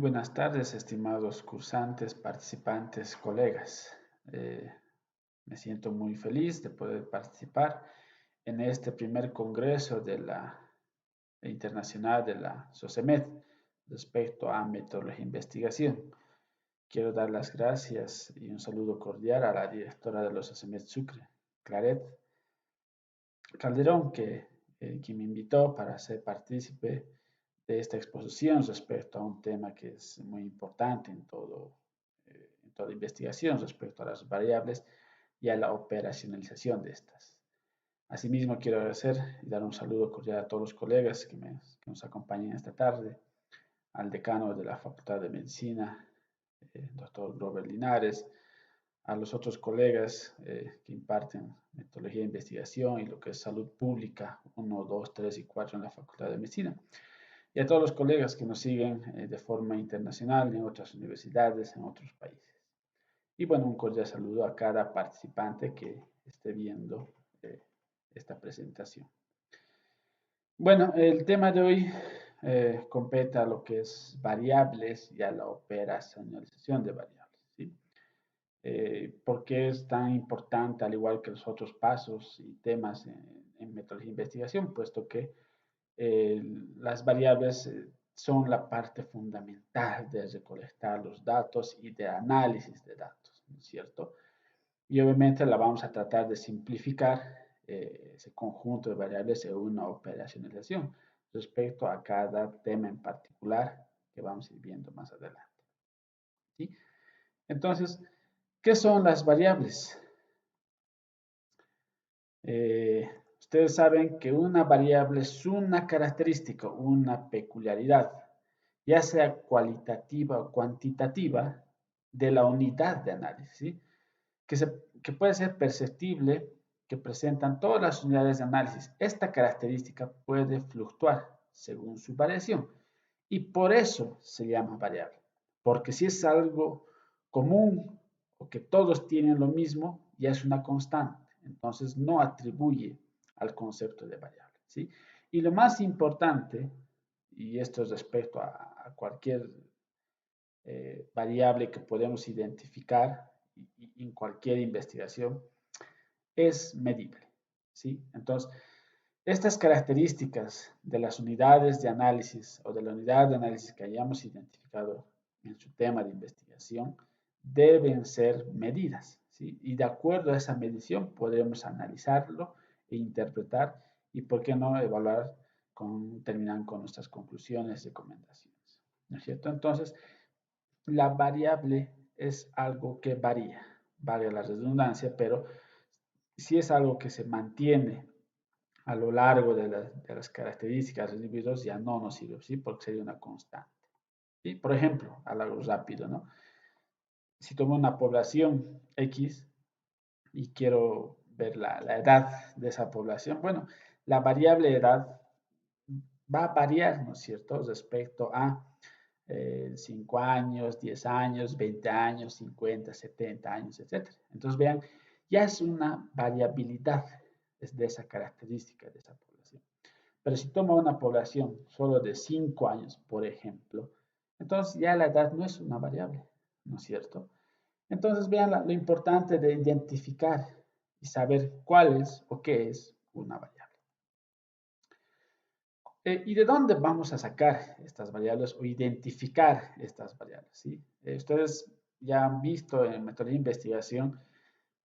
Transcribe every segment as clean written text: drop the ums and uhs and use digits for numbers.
buenas tardes, estimados cursantes, participantes, colegas. Me siento muy feliz de poder participar en este primer congreso de la internacional de la SOCEMED respecto a metodología de investigación. Quiero dar las gracias y un saludo cordial a la directora de los SOCEMED Sucre, Claret Calderón, quien me invitó para ser partícipe de esta exposición respecto a un tema que es muy importante en toda investigación respecto a las variables y a la operacionalización de estas. Asimismo, quiero agradecer y dar un saludo cordial a todos los colegas que nos acompañan esta tarde, al decano de la Facultad de Medicina, doctor Robert Linares, a los otros colegas que imparten metodología de investigación y lo que es salud pública 1, 2, 3 y 4 en la Facultad de Medicina, y a todos los colegas que nos siguen de forma internacional en otras universidades, en otros países. Y bueno, un cordial saludo a cada participante que esté viendo esta presentación. Bueno, el tema de hoy compete a lo que es variables y a la operacionalización de variables, ¿sí? ¿Por qué es tan importante, al igual que los otros pasos y temas en metodología de investigación? Puesto que las variables son la parte fundamental de recolectar los datos y de análisis de datos, ¿no es cierto? Y obviamente la vamos a tratar de simplificar ese conjunto de variables en una operacionalización respecto a cada tema en particular que vamos a ir viendo más adelante, ¿sí? Entonces, ¿qué son las variables? Ustedes saben que una variable es una característica, una peculiaridad, ya sea cualitativa o cuantitativa, de la unidad de análisis, ¿sí? Que puede ser perceptible, que presentan todas las unidades de análisis. Esta característica puede fluctuar según su variación y por eso se llama variable, porque si es algo común o que todos tienen lo mismo, ya es una constante, entonces no atribuye al concepto de variable, ¿sí? Y lo más importante, y esto es respecto a cualquier variable que podemos identificar en cualquier investigación, es medible, ¿sí? Entonces, estas características de las unidades de análisis o de la unidad de análisis que hayamos identificado en su tema de investigación deben ser medidas, ¿sí? Y de acuerdo a esa medición podremos analizarlo e interpretar y, ¿por qué no, evaluar terminar con nuestras conclusiones y recomendaciones, ¿no es cierto? Entonces, la variable es algo que varía, valga la redundancia, pero si es algo que se mantiene a lo largo de las características de los individuos, ya no nos sirve, ¿sí? Porque sería una constante. ¿Sí? Por ejemplo, algo rápido, ¿no? Si tomo una población X y quiero ver la edad de esa población, bueno, la variable edad va a variar, ¿no es cierto?, respecto a 5 años, 10 años, 20 años, 50, 70 años, etcétera. Entonces, vean, ya es una variabilidad de esa característica de esa población. Pero si tomo una población solo de 5 años, por ejemplo, entonces ya la edad no es una variable, ¿no es cierto? Entonces, vean lo importante de identificar y saber cuál es o qué es una variable. ¿Y de dónde vamos a sacar estas variables o identificar estas variables? ¿Sí? Ustedes ya han visto en metodología de investigación,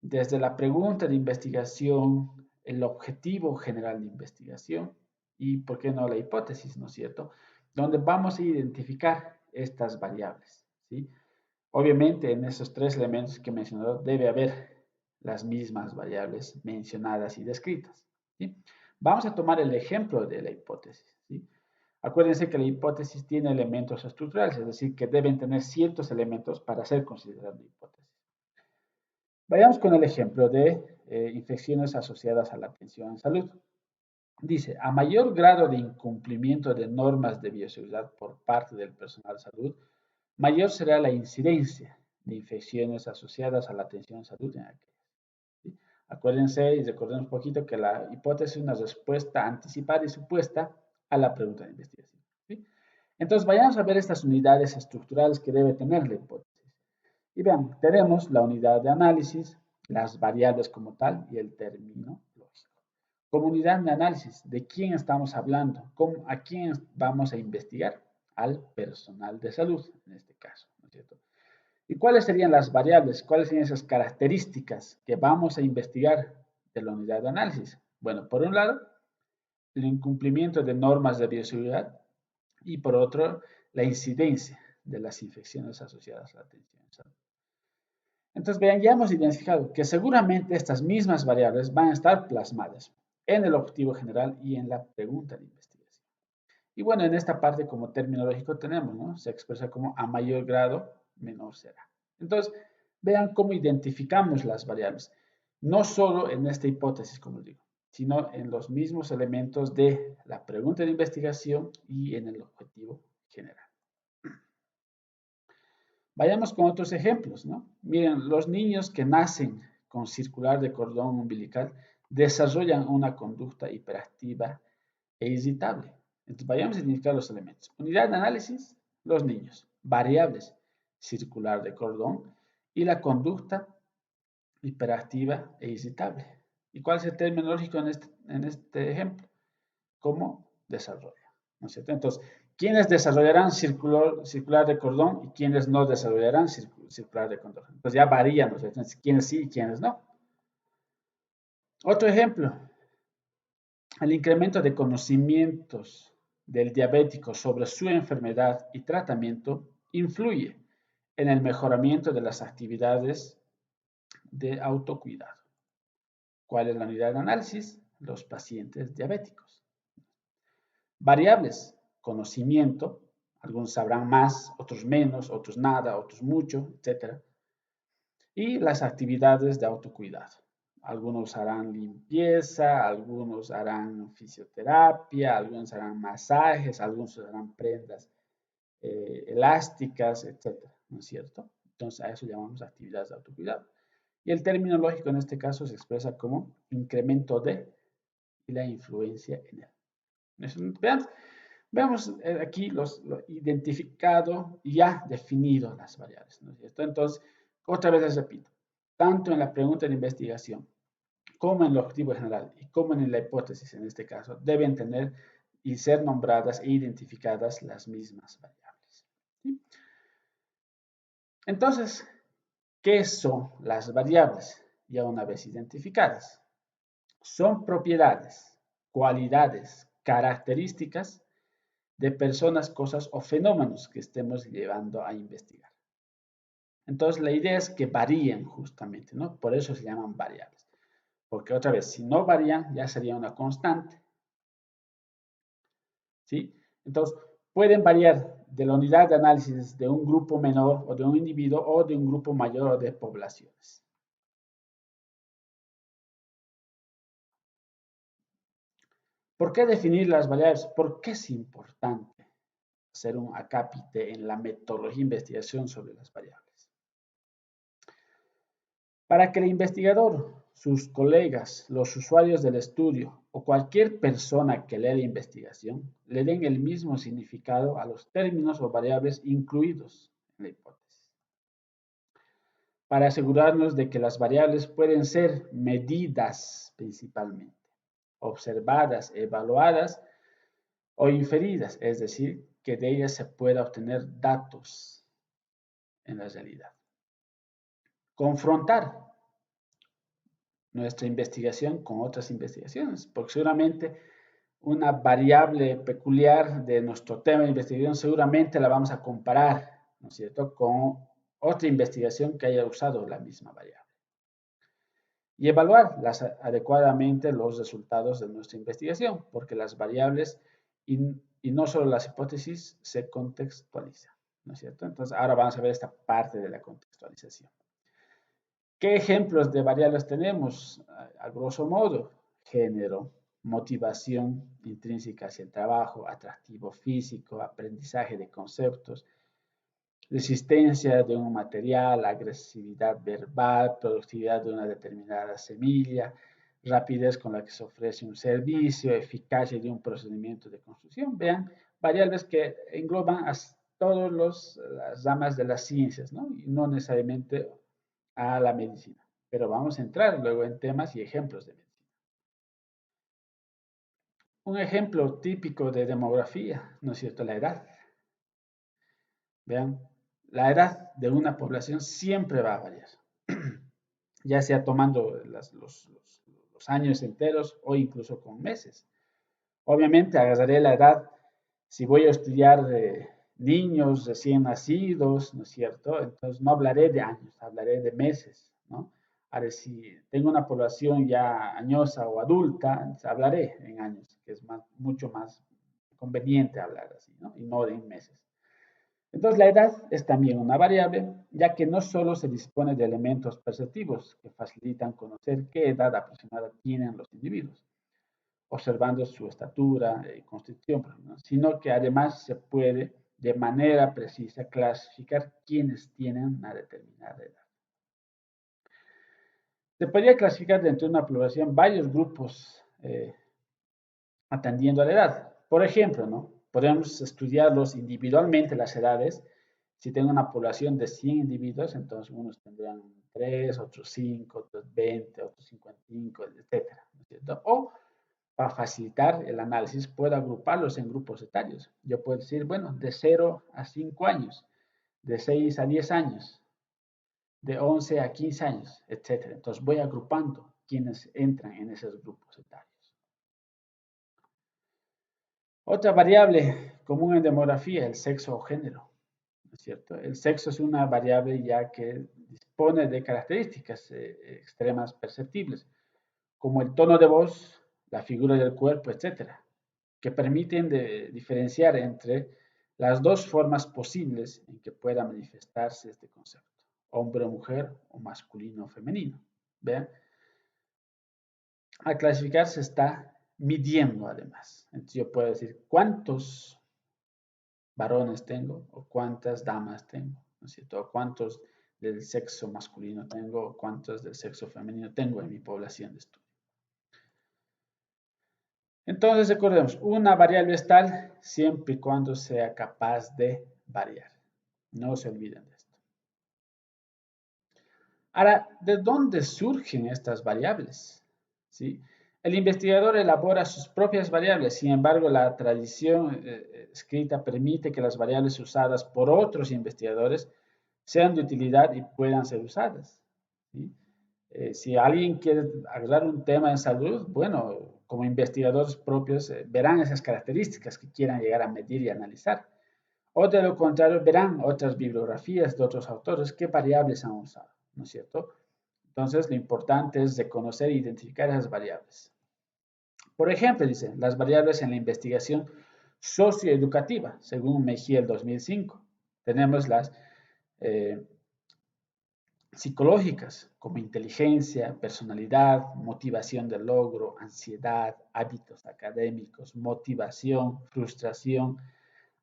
desde la pregunta de investigación, el objetivo general de investigación y, ¿por qué no, la hipótesis, ¿no es cierto? Donde vamos a identificar estas variables, ¿sí? Obviamente, en esos tres elementos que he mencionado debe haber las mismas variables mencionadas y descritas, ¿sí? Vamos a tomar el ejemplo de la hipótesis, ¿sí? Acuérdense que la hipótesis tiene elementos estructurales, es decir, que deben tener ciertos elementos para ser considerada una hipótesis. Vayamos con el ejemplo de infecciones asociadas a la atención en salud. Dice, a mayor grado de incumplimiento de normas de bioseguridad por parte del personal de salud, mayor será la incidencia de infecciones asociadas a la atención en salud en aquellas, ¿sí? Acuérdense y recordemos un poquito que la hipótesis es una respuesta anticipada y supuesta a la pregunta de investigación, ¿sí? Entonces, vayamos a ver estas unidades estructurales que debe tener la hipótesis. Y vean, tenemos la unidad de análisis, las variables como tal y el término lógico. Como unidad de análisis, ¿de quién estamos hablando? ¿A quién vamos a investigar? Al personal de salud, en este caso, ¿no es cierto? ¿Y cuáles serían las variables? ¿Cuáles serían esas características que vamos a investigar de la unidad de análisis? Bueno, por un lado, el incumplimiento de normas de bioseguridad y por otro, la incidencia de las infecciones asociadas a la atención en salud. Entonces, vean, ya hemos identificado que seguramente estas mismas variables van a estar plasmadas en el objetivo general y en la pregunta de investigación. Y bueno, en esta parte como terminológico tenemos, ¿no? Se expresa como a mayor grado, menor será. Entonces, vean cómo identificamos las variables. No solo en esta hipótesis, como digo, sino en los mismos elementos de la pregunta de investigación y en el objetivo general. Vayamos con otros ejemplos, ¿no? Miren, los niños que nacen con circular de cordón umbilical desarrollan una conducta hiperactiva e irritable. Entonces, vayamos a identificar los elementos. Unidad de análisis, los niños. Variables, circular de cordón y la conducta hiperactiva e irritable. ¿Y cuál es el término lógico en este ejemplo? ¿Cómo desarrolla? ¿No es cierto? Entonces, ¿quiénes desarrollarán circular de cordón y quiénes no desarrollarán circular de cordón? Entonces ya varían, ¿no es cierto? Entonces, quiénes sí y quiénes no. Otro ejemplo, el incremento de conocimientos del diabético sobre su enfermedad y tratamiento influye en el mejoramiento de las actividades de autocuidado. ¿Cuál es la unidad de análisis? Los pacientes diabéticos. Variables, conocimiento, algunos sabrán más, otros menos, otros nada, otros mucho, etc. Y las actividades de autocuidado. Algunos harán limpieza, algunos harán fisioterapia, algunos harán masajes, algunos harán prendas elásticas, etc. ¿No es cierto? Entonces a eso llamamos actividades de autocuidado. Y el término lógico en este caso se expresa como incremento de y la influencia en él. Veamos aquí lo identificado y ya definido las variables, ¿no es cierto? Entonces, otra vez les repito, tanto en la pregunta de investigación como en el objetivo general y como en la hipótesis en este caso, deben tener y ser nombradas e identificadas las mismas variables. ¿Sí? Entonces, ¿qué son las variables? Ya una vez identificadas. Son propiedades, cualidades, características de personas, cosas o fenómenos que estemos llevando a investigar. Entonces, la idea es que varíen justamente, ¿no? Por eso se llaman variables. Porque otra vez, si no varían, ya sería una constante. ¿Sí? Entonces, pueden variar de la unidad de análisis de un grupo menor o de un individuo o de un grupo mayor o de poblaciones. ¿Por qué definir las variables? ¿Por qué es importante hacer un acápite en la metodología de investigación sobre las variables? Para que el investigador, sus colegas, los usuarios del estudio o cualquier persona que lea la investigación le den el mismo significado a los términos o variables incluidos en la hipótesis. Para asegurarnos de que las variables pueden ser medidas principalmente, observadas, evaluadas o inferidas, es decir, que de ellas se pueda obtener datos en la realidad. Confrontar nuestra investigación con otras investigaciones, porque seguramente una variable peculiar de nuestro tema de investigación seguramente la vamos a comparar, ¿no es cierto?, con otra investigación que haya usado la misma variable. Y evaluar adecuadamente los resultados de nuestra investigación, porque las variables y no solo las hipótesis se contextualizan, ¿no es cierto? Entonces, ahora vamos a ver esta parte de la contextualización. ¿Qué ejemplos de variables tenemos? A grosso modo, género, motivación intrínseca hacia el trabajo, atractivo físico, aprendizaje de conceptos, resistencia de un material, agresividad verbal, productividad de una determinada semilla, rapidez con la que se ofrece un servicio, eficacia de un procedimiento de construcción. Vean, variables que engloban a todas las ramas de las ciencias, ¿no? Y no necesariamente a la medicina. Pero vamos a entrar luego en temas y ejemplos de medicina. Un ejemplo típico de demografía, ¿no es cierto? La edad. Vean, la edad de una población siempre va a variar, ya sea tomando los años enteros o incluso con meses. Obviamente agarraré la edad, si voy a estudiar niños recién nacidos, ¿no es cierto? Entonces no hablaré de años, hablaré de meses, ¿no? Ahora, si tengo una población ya añosa o adulta, hablaré en años, que es mucho más conveniente hablar así, ¿no? Y no en meses. Entonces, la edad es también una variable, ya que no solo se dispone de elementos perceptivos que facilitan conocer qué edad aproximada tienen los individuos, observando su estatura y constitución, ¿no? Sino que además se puede de manera precisa clasificar quiénes tienen una determinada edad. Se podría clasificar dentro de una población varios grupos atendiendo a la edad. Por ejemplo, ¿no? Podemos estudiarlos individualmente las edades. Si tengo una población de 100 individuos, entonces unos tendrán 3, otros 5, otros 20, otros 55, etcétera, ¿no es cierto? O para facilitar el análisis, puedo agruparlos en grupos etarios. Yo puedo decir, bueno, de 0 a 5 años, de 6 a 10 años, de 11 a 15 años, etcétera. Entonces voy agrupando quienes entran en esos grupos etarios. Otra variable común en demografía, el sexo o género, ¿no es cierto? El sexo es una variable ya que dispone de características extremas perceptibles, como el tono de voz, la figura del cuerpo, etcétera, que permiten diferenciar entre las dos formas posibles en que pueda manifestarse este concepto, hombre o mujer o masculino o femenino. ¿Vean? Al clasificar se está midiendo además. Entonces yo puedo decir cuántos varones tengo o cuántas damas tengo, ¿no es cierto? O cuántos del sexo masculino tengo o cuántos del sexo femenino tengo en mi población de estudio. Entonces recordemos, una variable es tal siempre y cuando sea capaz de variar. No se olviden de esto. Ahora, ¿de dónde surgen estas variables? ¿Sí? El investigador elabora sus propias variables, sin embargo, la tradición escrita permite que las variables usadas por otros investigadores sean de utilidad y puedan ser usadas. ¿Sí? Si alguien quiere agarrar un tema en salud, bueno, como investigadores propios verán esas características que quieran llegar a medir y analizar. O de lo contrario, verán otras bibliografías de otros autores qué variables han usado, ¿no es cierto? Entonces, lo importante es reconocer e identificar esas variables. Por ejemplo, dice, las variables en la investigación socioeducativa, según Mejía el 2005. Tenemos las eh, psicológicas, como inteligencia, personalidad, motivación del logro, ansiedad, hábitos académicos, motivación, frustración,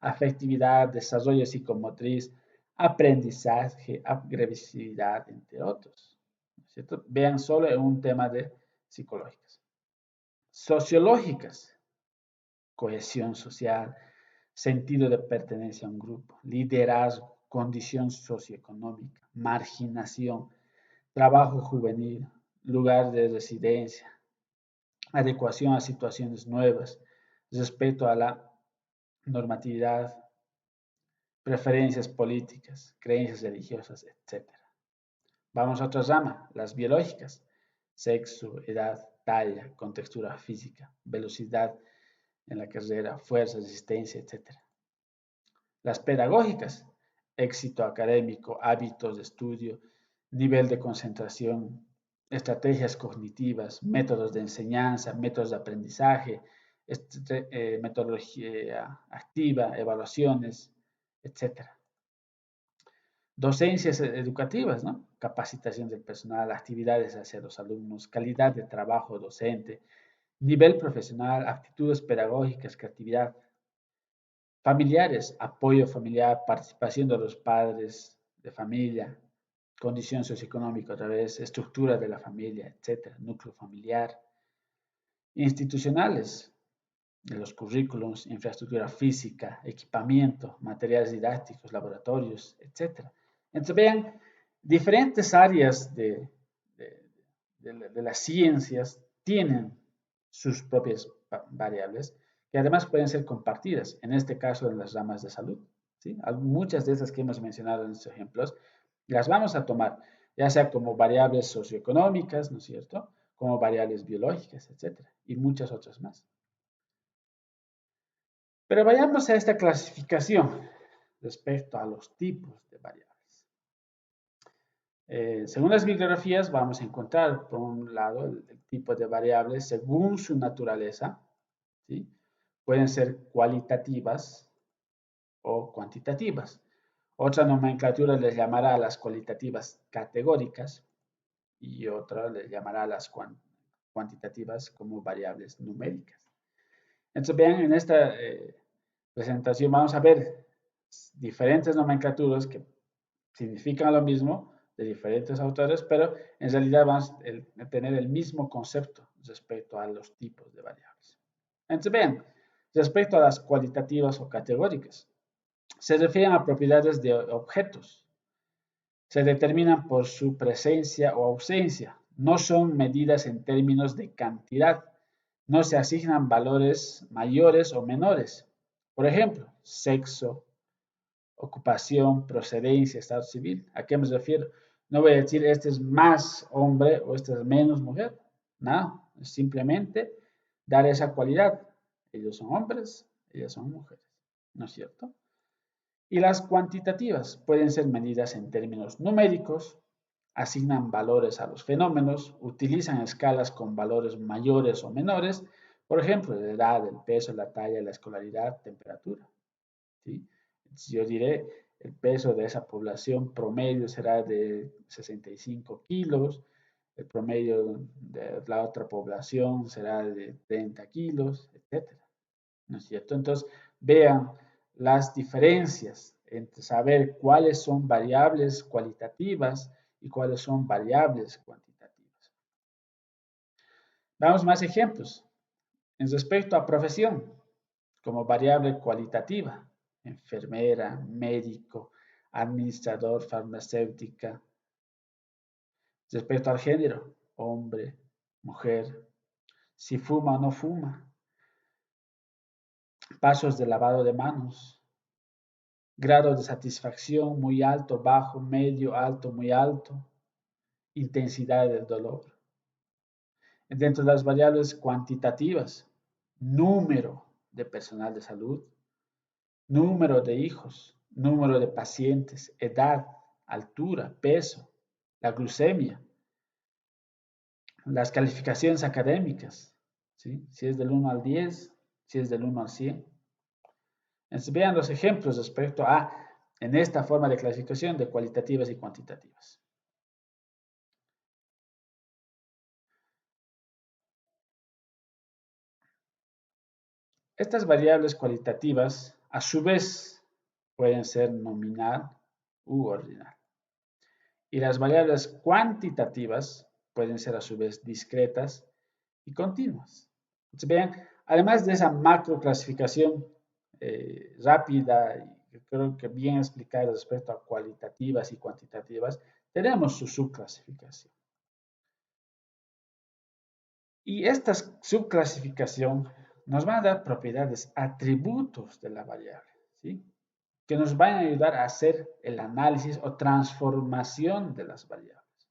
afectividad, desarrollo psicomotriz, aprendizaje, agresividad, entre otros. ¿Cierto? Vean solo en un tema de psicológicas. Sociológicas, cohesión social, sentido de pertenencia a un grupo, liderazgo, condición socioeconómica, marginación, trabajo juvenil, lugar de residencia, adecuación a situaciones nuevas, respeto a la normatividad, preferencias políticas, creencias religiosas, etc. Vamos a otra rama, las biológicas, sexo, edad, talla, contextura física, velocidad en la carrera, fuerza, resistencia, etc. Las pedagógicas, éxito académico, hábitos de estudio, nivel de concentración, estrategias cognitivas, métodos de enseñanza, métodos de aprendizaje, metodología activa, evaluaciones, etc. Docencias educativas, ¿no? Capacitación del personal, actividades hacia los alumnos, calidad de trabajo docente, nivel profesional, actitudes pedagógicas, creatividad. Familiares, apoyo familiar, participación de los padres de familia, condición socioeconómica otra vez, estructura de la familia, etcétera, núcleo familiar. Institucionales, de los currículums, infraestructura física, equipamiento, materiales didácticos, laboratorios, etc. Entonces, vean, diferentes áreas de las ciencias tienen sus propias variables que además pueden ser compartidas, en este caso en las ramas de salud. ¿Sí? Muchas de esas que hemos mencionado en estos ejemplos las vamos a tomar, ya sea como variables socioeconómicas, ¿no es cierto? Como variables biológicas, etcétera, y muchas otras más. Pero vayamos a esta clasificación respecto a los tipos de variables. Según las bibliografías, vamos a encontrar, por un lado, el tipo de variables según su naturaleza, ¿sí? Pueden ser cualitativas o cuantitativas. Otra nomenclatura les llamará a las cualitativas categóricas y otra les llamará a las cuantitativas como variables numéricas. Entonces, vean, en esta presentación vamos a ver diferentes nomenclaturas que significan lo mismo de diferentes autores, pero en realidad vamos a tener el mismo concepto respecto a los tipos de variables. Entonces, vean, respecto a las cualitativas o categóricas, se refieren a propiedades de objetos. Se determinan por su presencia o ausencia. No son medidas en términos de cantidad. No se asignan valores mayores o menores. Por ejemplo, sexo, ocupación, procedencia, estado civil. ¿A qué me refiero? No voy a decir este es más hombre o este es menos mujer. No, es simplemente dar esa cualidad. Ellos son hombres, ellas son mujeres. ¿No es cierto? Y las cuantitativas pueden ser medidas en términos numéricos, asignan valores a los fenómenos, utilizan escalas con valores mayores o menores, por ejemplo, la edad, el peso, la talla, la escolaridad, temperatura. ¿Sí? Yo diré, el peso de esa población promedio será de 65 kilos, el promedio de la otra población será de 30 kilos, etc. ¿No es cierto? Entonces, vean las diferencias entre saber cuáles son variables cualitativas y cuáles son variables cuantitativas. Damos más ejemplos. En respecto a profesión, como variable cualitativa, enfermera, médico, administrador, farmacéutica. Respecto al género, hombre, mujer, si fuma o no fuma, pasos de lavado de manos, grado de satisfacción muy alto, bajo, medio, alto, muy alto, intensidad del dolor. Dentro de las variables cuantitativas, número de personal de salud, número de hijos, número de pacientes, edad, altura, peso, la glucemia, las calificaciones académicas, ¿sí? Si es del 1 al 10, si es del 1 al 100. Entonces, vean los ejemplos respecto a, en esta forma de clasificación de cualitativas y cuantitativas. Estas variables cualitativas, a su vez, pueden ser nominal u ordinal. Y las variables cuantitativas pueden ser a su vez discretas y continuas. Entonces, vean, además de esa macro clasificación rápida y creo que bien explicada respecto a cualitativas y cuantitativas, tenemos su subclasificación. Y esta subclasificación nos va a dar propiedades, atributos de la variable, ¿sí? Que nos van a ayudar a hacer el análisis o transformación de las variables.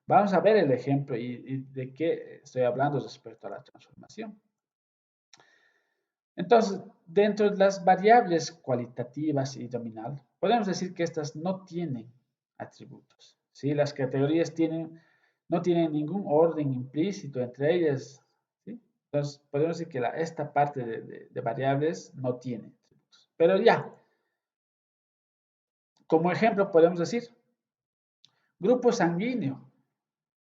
Vamos a ver el ejemplo y de qué estoy hablando respecto a la transformación. Entonces, dentro de las variables cualitativas y nominal, podemos decir que estas no tienen atributos. ¿Sí? Las categorías no tienen ningún orden implícito entre ellas. ¿Sí? Entonces, podemos decir que esta parte de variables no tiene atributos. Pero ya, como ejemplo podemos decir grupo sanguíneo,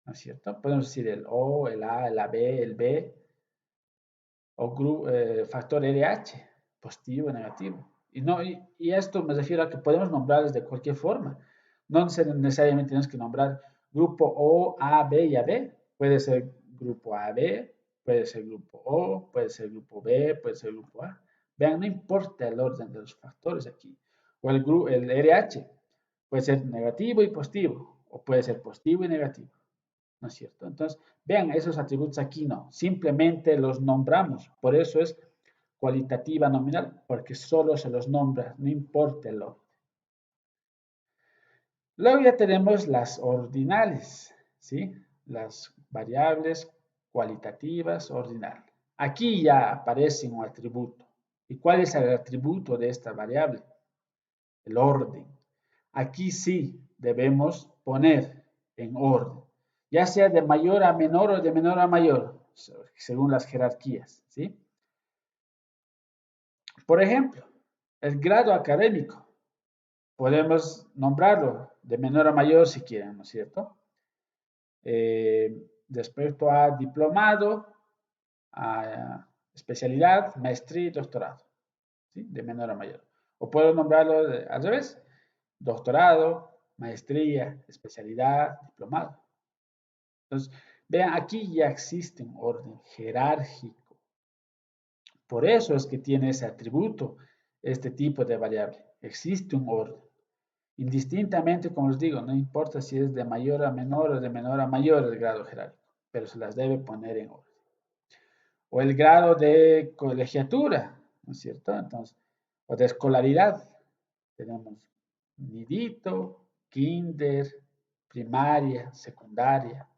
¿no es cierto? Podemos decir el O, el A, el AB, el B, o factor RH, positivo o negativo. Y esto me refiero a que podemos nombrarles de cualquier forma. No necesariamente tenemos que nombrar grupo O, A, B y AB. Puede ser grupo AB, puede ser grupo O, puede ser grupo B, puede ser grupo A. Vean, no importa el orden de los factores aquí. O el RH puede ser negativo y positivo, o puede ser positivo y negativo, ¿no es cierto? Entonces, vean, esos atributos aquí no, simplemente los nombramos. Por eso es cualitativa nominal, porque solo se los nombra, no importa el orden. Luego ya tenemos las ordinales, ¿sí? Las variables cualitativas ordinales. Aquí ya aparece un atributo. ¿Y cuál es el atributo de esta variable? El orden. Aquí sí debemos poner en orden, ya sea de mayor a menor o de menor a mayor, según las jerarquías, ¿sí? Por ejemplo, el grado académico. Podemos nombrarlo de menor a mayor si quieren, ¿no es cierto? Respecto a diplomado, a especialidad, maestría y doctorado, ¿sí? De menor a mayor. O puedo nombrarlo al revés, doctorado, maestría, especialidad, diplomado. Entonces, vean, aquí ya existe un orden jerárquico. Por eso es que tiene ese atributo, este tipo de variable. Existe un orden. Indistintamente, como les digo, no importa si es de mayor a menor o de menor a mayor el grado jerárquico, pero se las debe poner en orden. O el grado de colegiatura, ¿no es cierto? Entonces, o de escolaridad. Tenemos nidito, kinder, primaria, secundaria.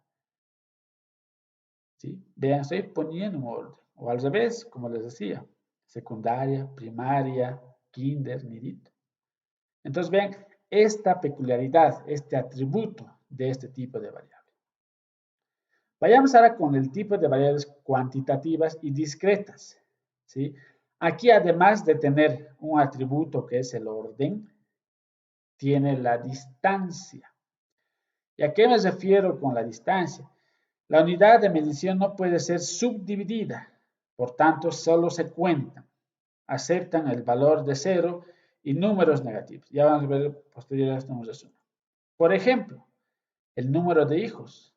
¿Sí? Vean, estoy poniendo un orden. O al revés, como les decía, secundaria, primaria, kinder, nidito. Entonces, vean esta peculiaridad, este atributo de este tipo de variable. Vayamos ahora con el tipo de variables cuantitativas y discretas. ¿Sí? Aquí, además de tener un atributo que es el orden, tiene la distancia. ¿Y a qué me refiero con la distancia? La unidad de medición no puede ser subdividida, por tanto, solo se cuentan, aceptan el valor de 0 y números negativos. Ya vamos a ver posteriormente un resumen. Por ejemplo, el número de hijos.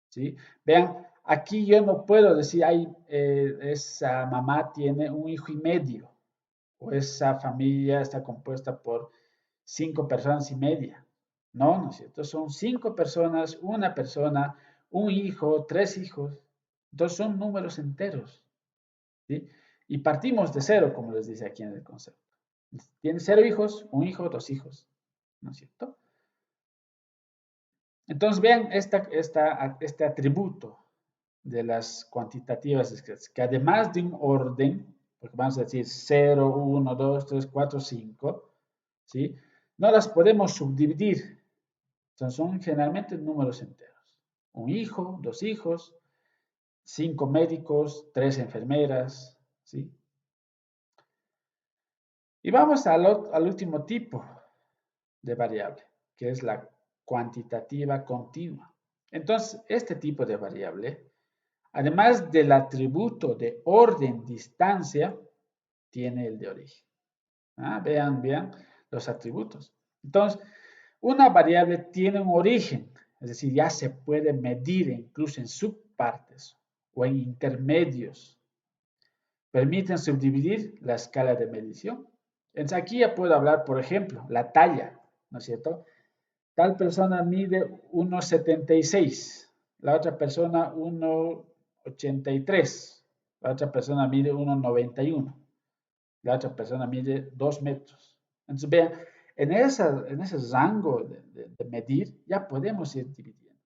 ¿Sí? Vean, aquí yo no puedo decir, esa mamá tiene un hijo y medio, o esa familia está compuesta por 5 personas y media. No, ¿no es cierto? Son 5 personas, una persona, un hijo, 3 hijos. Entonces son números enteros. ¿Sí? Y partimos de 0, como les dice aquí en el concepto. Tiene 0 hijos, un hijo, 2 hijos. ¿No es cierto? Entonces vean este atributo de las cuantitativas discretas, que además de un orden, porque vamos a decir 0, 1, 2, 3, 4, 5, ¿sí? No las podemos subdividir. Entonces son generalmente números enteros. Un hijo, 2 hijos, 5 médicos, 3 enfermeras, ¿sí? Y vamos al último tipo de variable, que es la cuantitativa continua. Entonces, este tipo de variable, además del atributo de orden distancia, tiene el de origen. Vean los atributos. Entonces, una variable tiene un origen, es decir, ya se puede medir incluso en subpartes o en intermedios. Permiten subdividir la escala de medición. Entonces, aquí ya puedo hablar, por ejemplo, la talla, ¿no es cierto? Tal persona mide 1,76, la otra persona 1,83, la otra persona mide 1,91, la otra persona mide 2 metros. Entonces, vean, en ese rango de medir ya podemos ir dividiendo.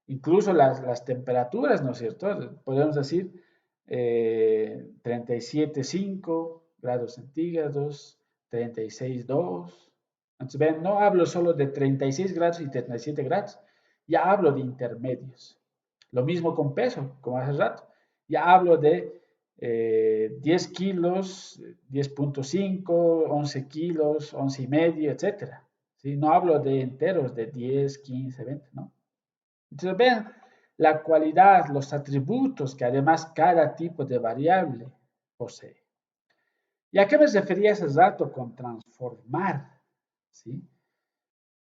Incluso las temperaturas, ¿no es cierto? Podemos decir 37,5 grados centígrados, 36,2. Entonces, vean, no hablo solo de 36 grados y 37 grados, ya hablo de intermedios. Lo mismo con peso, como hace rato. Ya hablo de 10 kilos, 10,5, 11 kilos, 11 y medio, etc. ¿Sí? No hablo de enteros de 10, 15, 20, ¿no? Entonces, vean la cualidad, los atributos que además cada tipo de variable posee. ¿Y a qué me refería hace rato con transformar? ¿Sí?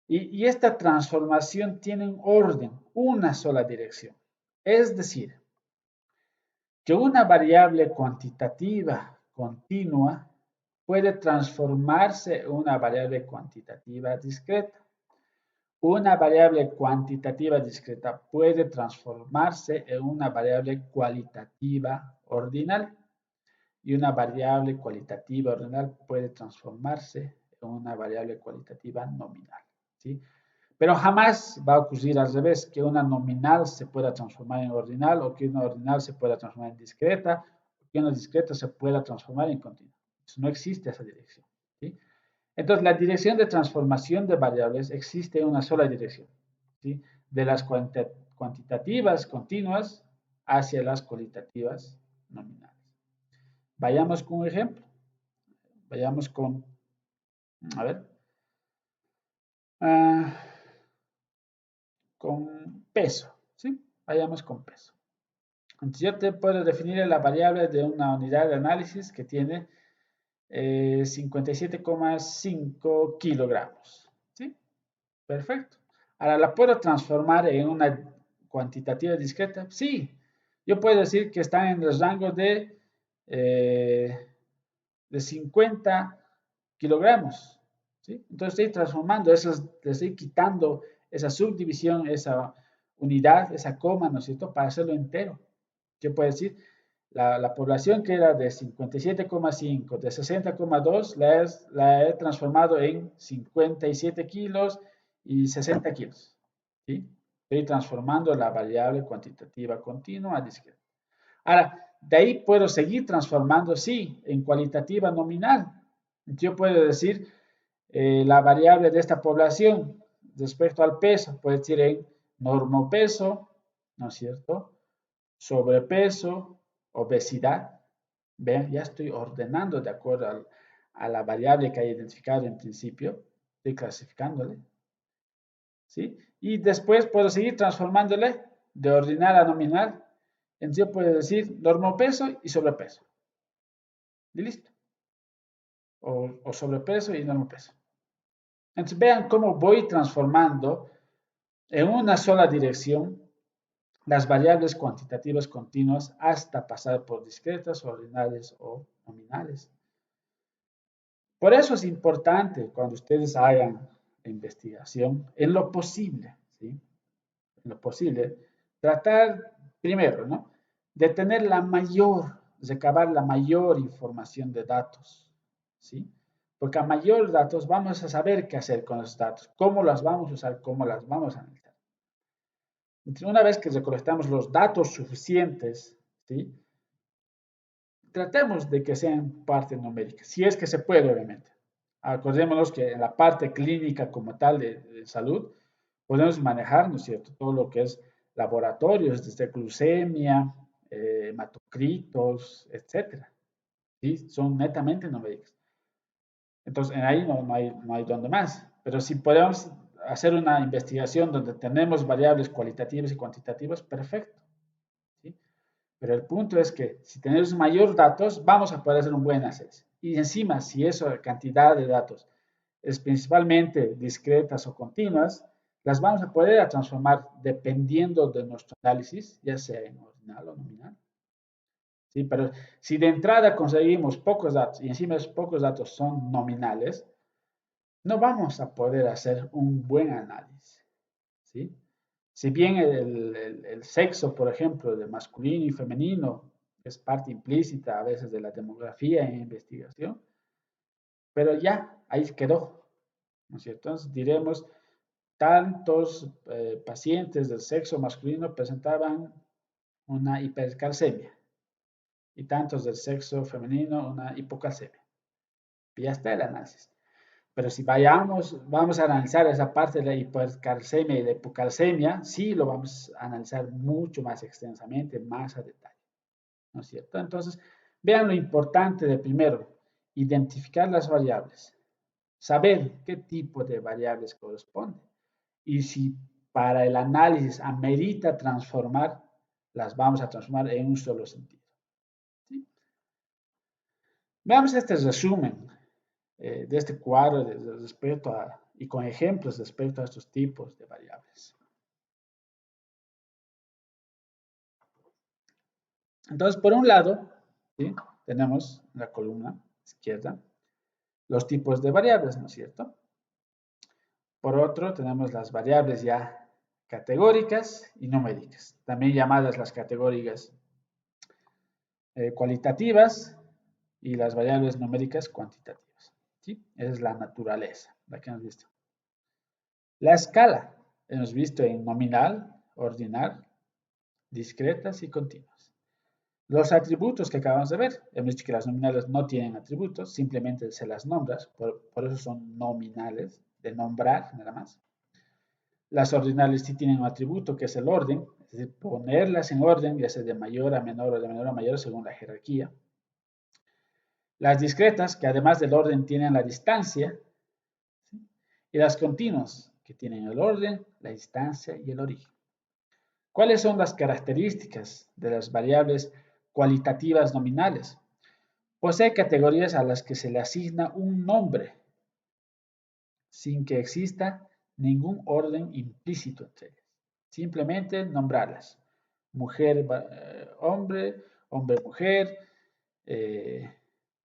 Y esta transformación tiene un orden, una sola dirección. Es decir, que una variable cuantitativa continua puede transformarse en una variable cuantitativa discreta. Una variable cuantitativa discreta puede transformarse en una variable cualitativa ordinal y una variable cualitativa ordinal puede transformarse en una variable cualitativa nominal, ¿sí? Pero jamás va a ocurrir al revés, que una nominal se pueda transformar en ordinal o que una ordinal se pueda transformar en discreta o que una discreta se pueda transformar en continua. No existe esa dirección, ¿sí? Entonces, la dirección de transformación de variables existe en una sola dirección, ¿sí? De las cuantitativas continuas hacia las cualitativas nominales. Vayamos con un ejemplo. Vayamos a ver, uh, con peso, ¿sí? Vayamos con peso. Entonces, yo te puedo definir la variable de una unidad de análisis que tiene 57,5 kilogramos, ¿sí? Perfecto. Ahora, ¿la puedo transformar en una cuantitativa discreta? Sí. Yo puedo decir que están en el rango de 50 kilogramos, ¿sí? Entonces estoy transformando, le estoy quitando esa subdivisión, esa unidad, esa coma, ¿no es cierto?, para hacerlo entero. ¿Qué puede decir? La población que era de 57,5, de 60,2, la he transformado en 57 kilos y 60 kilos, ¿sí? Estoy transformando la variable cuantitativa continua a discreta. Ahora, de ahí puedo seguir transformando, sí, en cualitativa nominal. Yo puedo decir la variable de esta población respecto al peso, puede decir en normopeso, ¿no es cierto?, sobrepeso, obesidad. Vean, ya estoy ordenando de acuerdo a la variable que hay identificado en principio, estoy clasificándole, ¿sí? Y después puedo seguir transformándole de ordinal a nominal. Entonces yo puedo decir normopeso y sobrepeso. Y listo. O sobrepeso y normopeso. Entonces vean cómo voy transformando en una sola dirección las variables cuantitativas continuas hasta pasar por discretas, ordinales o nominales. Por eso es importante cuando ustedes hagan investigación, en lo posible, ¿sí? En lo posible, tratar primero, ¿no?, de tener recabar la mayor información de datos, ¿sí? Porque a mayor datos vamos a saber qué hacer con los datos, cómo las vamos a usar, cómo las vamos a analizar. Entonces, una vez que recolectamos los datos suficientes, ¿sí?, tratemos de que sean parte numérica, si es que se puede, obviamente. Acordémonos que en la parte clínica como tal de salud, podemos manejar, ¿no es cierto?, todo lo que es laboratorios, desde glucemia, hematocritos, etcétera. ¿Sí? Son netamente numéricos. Entonces, en ahí no hay donde más. Pero si podemos hacer una investigación donde tenemos variables cualitativas y cuantitativas, perfecto, ¿sí? Pero el punto es que si tenemos mayor datos, vamos a poder hacer un buen análisis. Y encima, si esa cantidad de datos es principalmente discretas o continuas, las vamos a poder transformar dependiendo de nuestro análisis, ya sea en ordinal o nominal. ¿Sí? Pero si de entrada conseguimos pocos datos y encima esos pocos datos son nominales, no vamos a poder hacer un buen análisis, ¿sí? Si bien el sexo, por ejemplo, de masculino y femenino es parte implícita a veces de la demografía en investigación, pero ya, ahí quedó, ¿no es cierto? Entonces diremos, tantos pacientes del sexo masculino presentaban una hipercalcemia y tantos del sexo femenino una hipocalcemia. Y ya está el análisis. Pero si vamos a analizar esa parte de la hipercalcemia y la hipocalcemia, sí lo vamos a analizar mucho más extensamente, más a detalle, ¿no es cierto? Entonces, vean lo importante de primero, identificar las variables, saber qué tipo de variables corresponden y si para el análisis amerita transformar, las vamos a transformar en un solo sentido, ¿sí? Veamos este resumen de este cuadro respecto y con ejemplos respecto a estos tipos de variables. Entonces, por un lado, ¿sí? Tenemos en la columna izquierda los tipos de variables, ¿no es cierto? Por otro, tenemos las variables ya categóricas y numéricas, también llamadas las categóricas cualitativas y las variables numéricas cuantitativas. ¿Sí? Esa es la naturaleza, la que hemos visto. La escala, hemos visto en nominal, ordinal, discretas y continuas. Los atributos que acabamos de ver, hemos dicho que las nominales no tienen atributos, simplemente se las nombras, por eso son nominales, de nombrar nada más. Las ordinales sí tienen un atributo que es el orden, es decir, ponerlas en orden, ya sea de mayor a menor o de menor a mayor según la jerarquía. Las discretas, que además del orden tienen la distancia, ¿sí? Y las continuas, que tienen el orden, la distancia y el origen. ¿Cuáles son las características de las variables cualitativas nominales? Posee categorías a las que se le asigna un nombre, sin que exista ningún orden implícito entre ellas. Simplemente nombrarlas. Mujer, hombre, hombre, mujer.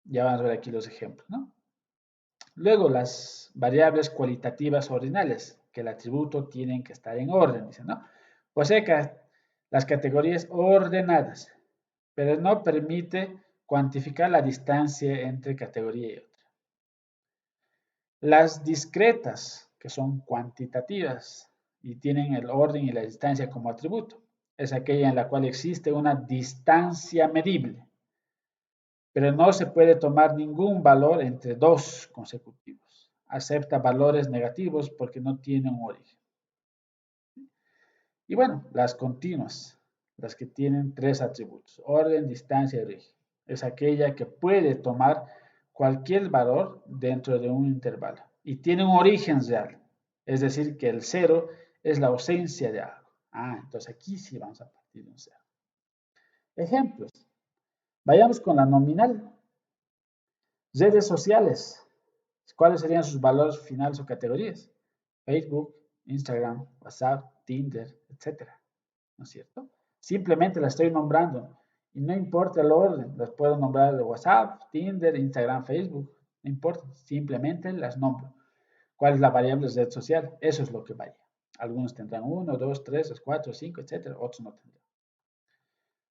Ya vamos a ver aquí los ejemplos, ¿no? Luego, las variables cualitativas ordinales, que el atributo tienen que estar en orden, dicen, ¿no? Posee las categorías ordenadas, pero no permite cuantificar la distancia entre categoría y otra. Las discretas, que son cuantitativas y tienen el orden y la distancia como atributo, es aquella en la cual existe una distancia medible, pero no se puede tomar ningún valor entre dos consecutivos. Acepta valores negativos porque no tienen un origen. Y bueno, las continuas, las que tienen tres atributos, orden, distancia y origen. Es aquella que puede tomar cualquier valor dentro de un intervalo y tiene un origen real. Es decir, que el cero es la ausencia de algo. Entonces aquí sí vamos a partir de un cero. Ejemplos. Vayamos con la nominal. Redes sociales. ¿Cuáles serían sus valores finales o categorías? Facebook, Instagram, WhatsApp, Tinder, etcétera. ¿No es cierto? Simplemente las estoy nombrando y no importa el orden, las puedo nombrar de WhatsApp, Tinder, Instagram, Facebook, no importa, simplemente las nombro. ¿Cuál es la variable de red social? Eso es lo que varía. Algunos tendrán 1, 2, 3, 4, 5, etcétera, otros no tendrán.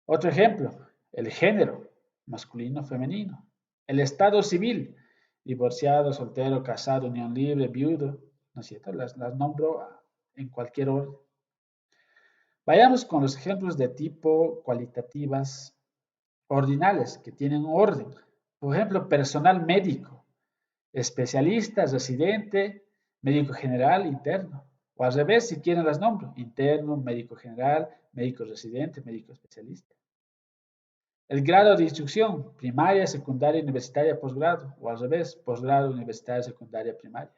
Otro ejemplo, el género, masculino, femenino. El estado civil, divorciado, soltero, casado, unión libre, viudo, ¿no es cierto? Las nombro en cualquier orden. Vayamos con los ejemplos de tipo cualitativas ordinales, que tienen orden. Por ejemplo, personal médico, especialista, residente, médico general, interno. O al revés, si quieren las nombro, interno, médico general, médico residente, médico especialista. El grado de instrucción, primaria, secundaria, universitaria, posgrado. O al revés, posgrado, universitaria, secundaria, primaria.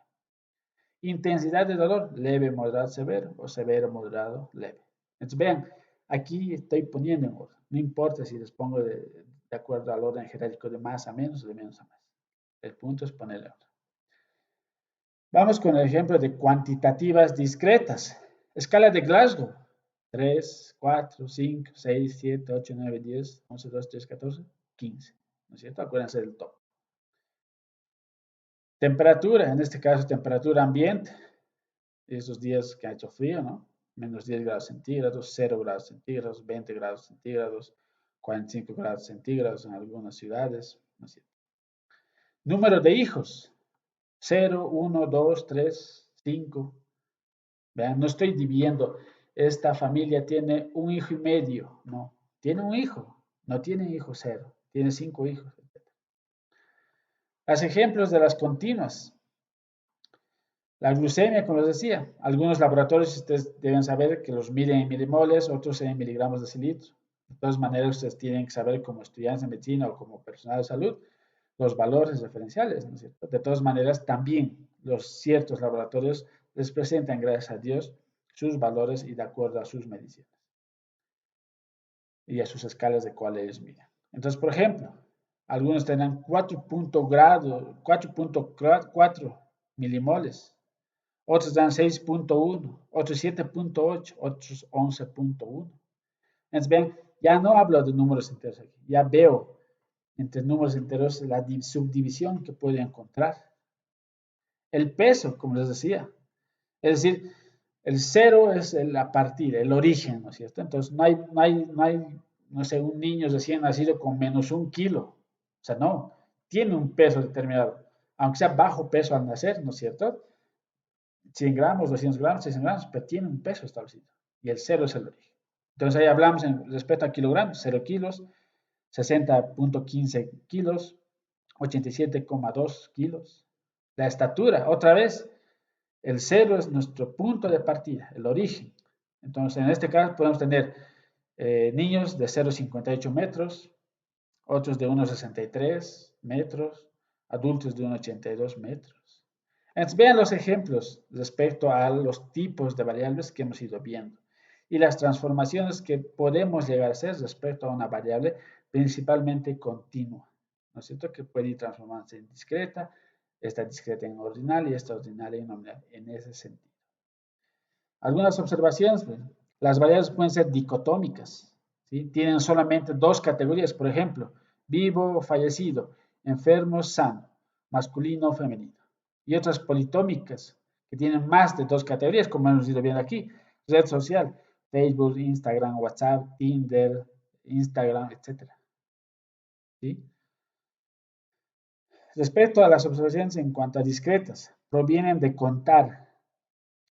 Intensidad de dolor, leve, moderado, severo, o severo, moderado, leve. Entonces, vean, aquí estoy poniendo en orden. No importa si les pongo de acuerdo al orden jerárquico de más a menos o de menos a más. El punto es ponerle orden. Vamos con el ejemplo de cuantitativas discretas. Escala de Glasgow. 3, 4, 5, 6, 7, 8, 9, 10, 11, 12, 13, 14, 15. ¿No es cierto? Acuérdense del top. Temperatura, en este caso temperatura ambiente. Esos días que ha hecho frío, ¿no? Menos 10 grados centígrados, 0 grados centígrados, 20 grados centígrados, 45 grados centígrados en algunas ciudades. ¿No es cierto? Número de hijos. 0, 1, 2, 3, 5. Vean, no estoy dividiendo. Esta familia tiene un hijo y medio. No, tiene un hijo. No tiene hijo cero. Tiene 5 hijos. Los ejemplos de las continuas. La glucemia, como les decía, algunos laboratorios ustedes deben saber que los miden en milimoles, otros en miligramos de cilitro. De todas maneras, ustedes tienen que saber como estudiantes de medicina o como personal de salud los valores referenciales, ¿no es cierto? De todas maneras, también los ciertos laboratorios les presentan, gracias a Dios, sus valores y de acuerdo a sus mediciones y a sus escalas de cuál ellos miden. Entonces, por ejemplo, algunos tendrán 4.4 milimoles, otros dan 6.1, otros 7.8, otros 11.1. Entonces, ven, Ya no hablo de números enteros aquí, ya veo entre números enteros la subdivisión que puedo encontrar. El peso, como les decía. Es decir, el cero es la partida, el origen, ¿no es cierto? Entonces, no sé, un niño recién nacido con -1 kilo. O sea, no, tiene un peso determinado, aunque sea bajo peso al nacer, ¿no es cierto? 100 gramos, 200 gramos, 600 gramos, pero tiene un peso establecido. Y el cero es el origen. Entonces, ahí hablamos respecto a kilogramos, 0 kilos, 60.15 kilos, 87,2 kilos. La estatura, otra vez, el cero es nuestro punto de partida, el origen. Entonces, en este caso podemos tener niños de 0,58 metros, otros de 1,63 metros, adultos de 1,82 metros. Entonces, vean los ejemplos respecto a los tipos de variables que hemos ido viendo y las transformaciones que podemos llegar a hacer respecto a una variable principalmente continua, ¿no es cierto? Que puede ir transformándose en discreta, esta discreta en ordinal y esta ordinal en nominal, en ese sentido. Algunas observaciones, pues, las variables pueden ser dicotómicas, ¿sí? Tienen solamente dos categorías, por ejemplo, vivo o fallecido, enfermo, sano, masculino o femenino. Y otras politómicas, que tienen más de dos categorías, como hemos ido viendo aquí, red social, Facebook, Instagram, WhatsApp, Tinder, Instagram, etc. ¿Sí? Respecto a las observaciones en cuanto a discretas, provienen de contar,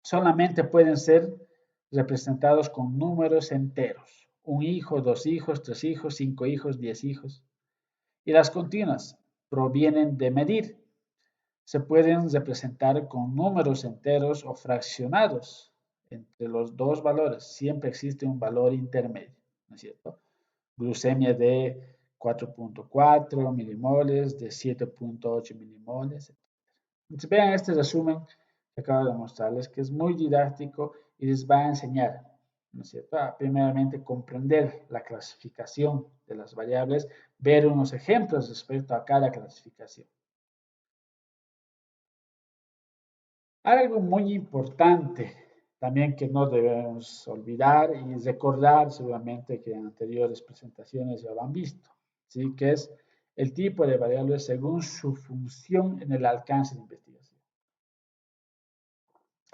solamente pueden ser representados con números enteros. Un hijo, dos hijos, tres hijos, cinco hijos, 10 hijos. Y las continuas provienen de medir. Se pueden representar con números enteros o fraccionados. Entre los dos valores siempre existe un valor intermedio, ¿no es cierto? Glucemia de 4.4 milimoles, de 7.8 milimoles. Entonces, vean este resumen que acabo de mostrarles, que es muy didáctico y les va a enseñar, ¿no es cierto?, a primeramente comprender la clasificación de las variables, ver unos ejemplos respecto a cada clasificación. Algo muy importante también que no debemos olvidar y recordar, seguramente que en anteriores presentaciones ya lo han visto, ¿sí? Que es el tipo de variables según su función en el alcance de investigación.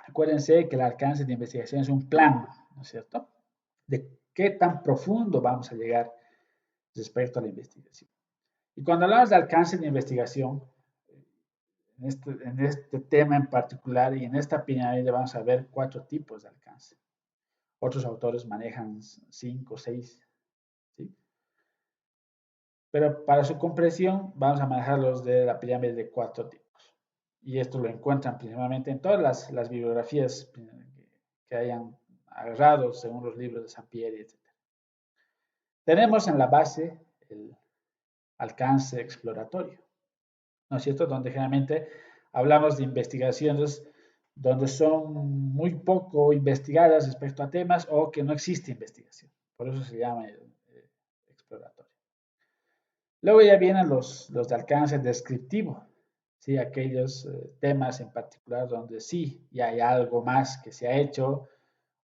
Acuérdense que el alcance de investigación es un plan, ¿no es cierto? De qué tan profundo vamos a llegar respecto a la investigación. Y cuando hablamos de alcance de investigación, en este tema en particular y en esta pirámide vamos a ver 4 tipos de alcance. Otros autores manejan 5 o 6, ¿sí? Pero para su comprensión vamos a manejarlos de la pirámide de 4 tipos. Y esto lo encuentran principalmente en todas las bibliografías que hayan agarrado según los libros de Sampieri, etc. Tenemos en la base el alcance exploratorio, ¿no es cierto? Donde generalmente hablamos de investigaciones donde son muy poco investigadas respecto a temas o que no existe investigación. Por eso se llama exploratorio. Luego ya vienen los de alcance descriptivo, ¿sí? Aquellos temas en particular donde sí ya hay algo más que se ha hecho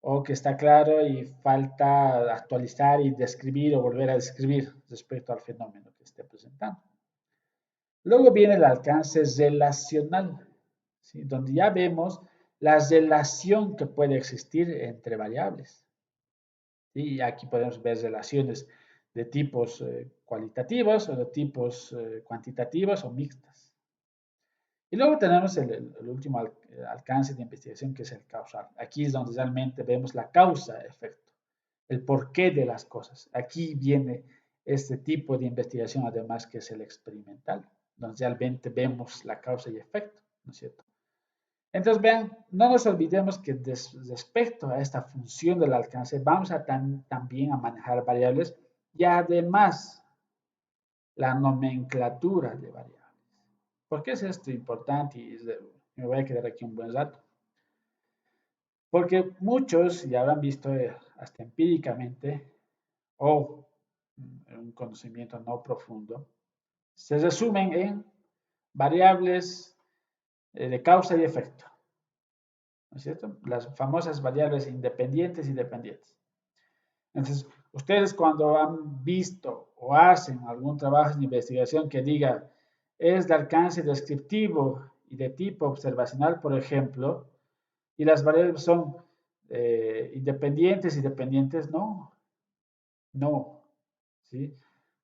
o que está claro y falta actualizar y describir o volver a describir respecto al fenómeno que esté presentando. Luego viene el alcance relacional, ¿sí? Donde ya vemos la relación que puede existir entre variables. ¿Sí? Y aquí podemos ver relaciones de tipos cualitativos o de tipos cuantitativos o mixtas. Y luego tenemos el último alcance de investigación, que es el causal. Aquí es donde realmente vemos la causa-efecto, el porqué de las cosas. Aquí viene este tipo de investigación, además, que es el experimental, donde realmente vemos la causa y efecto, ¿no es cierto? Entonces, vean, no nos olvidemos que respecto a esta función del alcance, vamos a también a manejar variables y además la nomenclatura de variables. ¿Por qué es esto importante? Y me voy a quedar aquí un buen rato. Porque muchos ya habrán visto hasta empíricamente o un conocimiento no profundo, se resumen en variables de causa y efecto, ¿no es cierto? Las famosas variables independientes y dependientes. Entonces, Ustedes cuando han visto o hacen algún trabajo de investigación que diga es de alcance descriptivo y de tipo observacional, por ejemplo, y las variables son independientes y dependientes, no, no, ¿sí?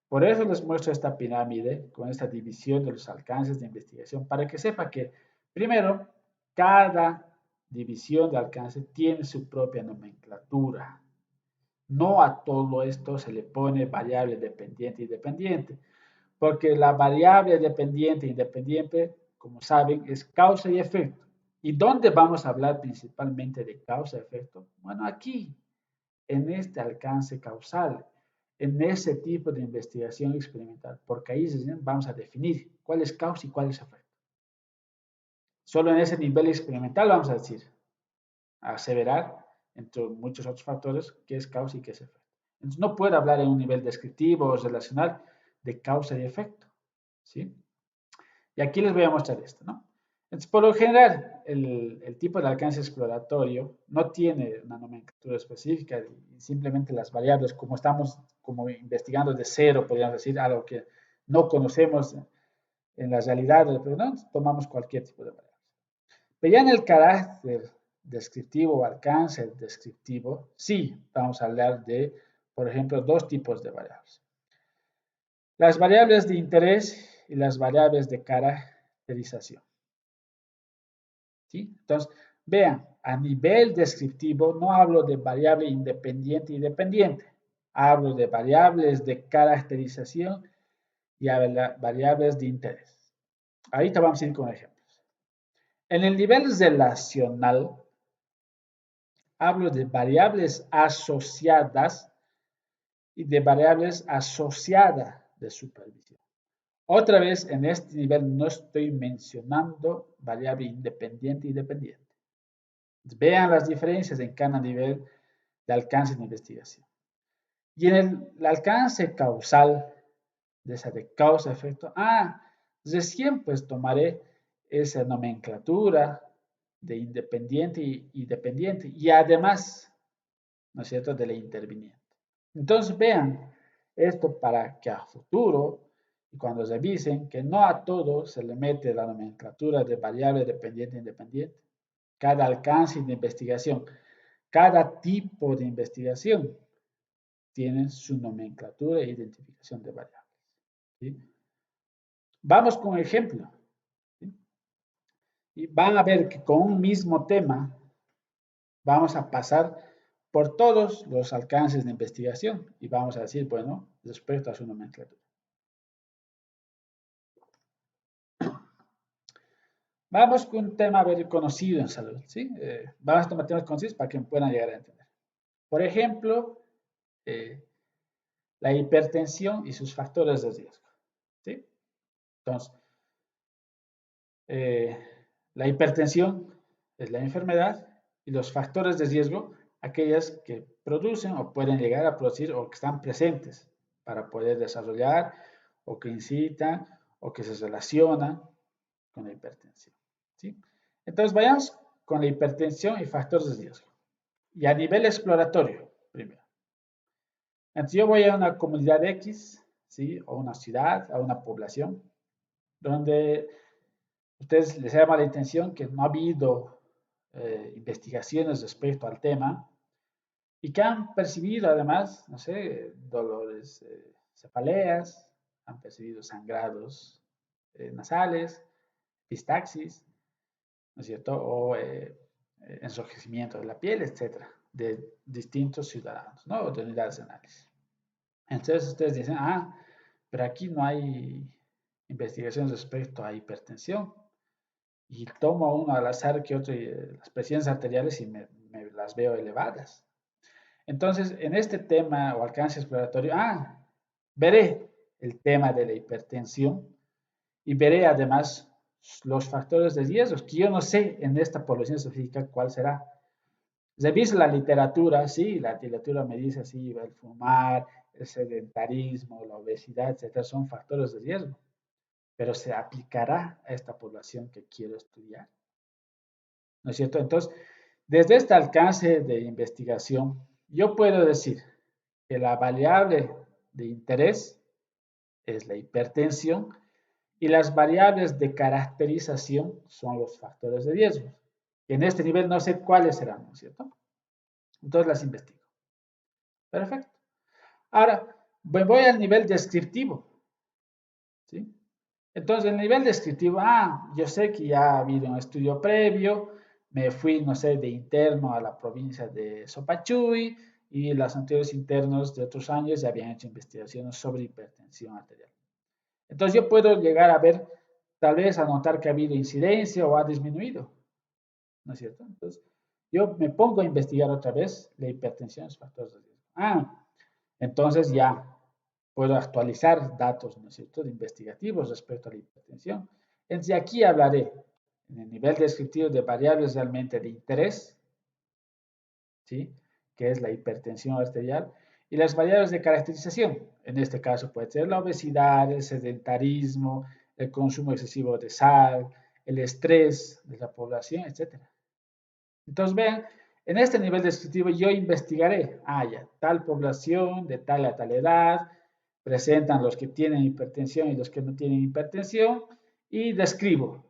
Por eso les muestro esta pirámide con esta división de los alcances de investigación, para que sepa que, primero, cada división de alcance tiene su propia nomenclatura. No a todo esto se le pone variable dependiente y dependiente, porque la variable dependiente e independiente, como saben, es causa y efecto. ¿Y dónde vamos a hablar principalmente de causa y efecto? Bueno, aquí, en este alcance causal, en ese tipo de investigación experimental, porque ahí vamos a definir cuál es causa y cuál es efecto. Solo en ese nivel experimental vamos a decir, a aseverar, entre muchos otros factores, qué es causa y qué es efecto. Entonces, no puedo hablar en un nivel descriptivo o relacional de causa y efecto, ¿sí? Y aquí les voy a mostrar esto, ¿no? Entonces, por lo general, el tipo de alcance exploratorio no tiene una nomenclatura específica y simplemente las variables, como estamos como investigando de cero, podríamos decir, algo que no conocemos en la realidad, pero no, tomamos cualquier tipo de variable. Pero ya en el carácter descriptivo o alcance descriptivo, sí vamos a hablar de, por ejemplo, dos tipos de variables. Las variables de interés y las variables de caracterización. ¿Sí? Entonces, vean, a nivel descriptivo no hablo de variable independiente y dependiente. Hablo de variables de caracterización y variables de interés. Ahorita vamos a ir con ejemplos. En el nivel relacional, hablo de variables asociadas y de variables asociadas de supervisión. Otra vez, en este nivel no estoy mencionando variable independiente y dependiente. Vean las diferencias en cada nivel de alcance de investigación. Y en el alcance causal, de esa de causa-efecto, recién pues tomaré esa nomenclatura de independiente y dependiente y además, ¿no es cierto?, de la interviniente. Entonces vean esto para que a futuro, y cuando revisen, que no a todo se le mete la nomenclatura de variable dependiente e independiente. Cada alcance de investigación, cada tipo de investigación tiene su nomenclatura e identificación de variables. ¿Sí? Vamos con ejemplo. ¿Sí? Y van a ver que con un mismo tema vamos a pasar por todos los alcances de investigación y vamos a decir, bueno, respecto a su nomenclatura. Vamos con un tema very conocido en salud, ¿sí? Vamos a tomar temas conocidos para que puedan llegar a entender. Por ejemplo, la hipertensión y sus factores de riesgo, ¿sí? Entonces, la hipertensión es la enfermedad y los factores de riesgo, aquellas que producen o pueden llegar a producir o que están presentes para poder desarrollar o que incitan o que se relacionan con la hipertensión, ¿sí? Entonces, vayamos con la hipertensión y factores de riesgo. Y a nivel exploratorio, primero. Entonces, yo voy a una comunidad X, ¿sí? O una ciudad, a una población, donde ustedes les llama la atención que no ha habido investigaciones respecto al tema y que han percibido además, no sé, dolores, cefaleas, han percibido sangrados nasales, epistaxis, ¿no es cierto? O enrojecimiento de la piel, etcétera, de distintos ciudadanos, ¿no? O de unidades de análisis. Entonces ustedes dicen, pero aquí no hay investigaciones respecto a hipertensión. Y tomo uno al azar que otro, las presiones arteriales y me las veo elevadas. Entonces, en este tema o alcance exploratorio, veré el tema de la hipertensión y veré además los factores de riesgo, que yo no sé en esta población específica cuál será. Reviso la literatura, sí, la literatura me dice, sí, el fumar, el sedentarismo, la obesidad, etcétera, son factores de riesgo, pero ¿se aplicará a esta población que quiero estudiar? ¿No es cierto? Entonces, desde este alcance de investigación, yo puedo decir que la variable de interés es la hipertensión y las variables de caracterización son los factores de riesgo. Que en este nivel no sé cuáles serán, ¿no es cierto? Entonces las investigo. Perfecto. Ahora, me voy al nivel descriptivo. ¿Sí? Entonces, el nivel descriptivo, yo sé que ya ha habido un estudio previo, me fui, no sé, de interno a la provincia de Sopachuy y los anteriores internos de otros años ya habían hecho investigaciones sobre hipertensión arterial. Entonces, yo puedo llegar a ver, tal vez a notar que ha habido incidencia o ha disminuido, ¿no es cierto? Entonces, yo me pongo a investigar otra vez la hipertensión, los factores de riesgo. Entonces ya puedo actualizar datos, ¿no es cierto?, de investigativos respecto a la hipertensión. Entonces aquí hablaré en el nivel descriptivo de variables realmente de interés, ¿sí?, que es la hipertensión arterial, y las variables de caracterización. En este caso puede ser la obesidad, el sedentarismo, el consumo excesivo de sal, el estrés de la población, etc. Entonces vean, en este nivel descriptivo yo investigaré, ya, tal población de tal a tal edad, presentan los que tienen hipertensión y los que no tienen hipertensión, y describo,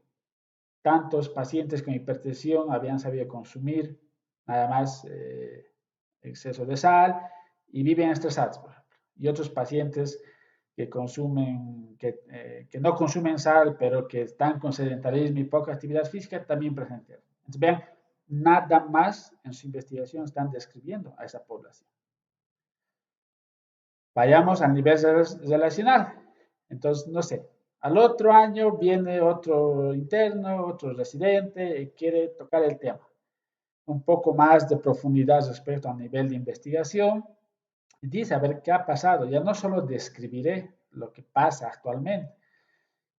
tantos pacientes con hipertensión habían sabido consumir nada más exceso de sal y viven estresados, por ejemplo, y otros pacientes que consumen, que no consumen sal, pero que están con sedentarismo y poca actividad física, también presentan. Entonces, vean, nada más en su investigación están describiendo a esa población. Vayamos al nivel relacional. Entonces, no sé, al otro año viene otro interno, otro residente y quiere tocar el tema. Un poco más de profundidad respecto al nivel de investigación. Y dice, a ver, ¿qué ha pasado? Ya no solo describiré lo que pasa actualmente,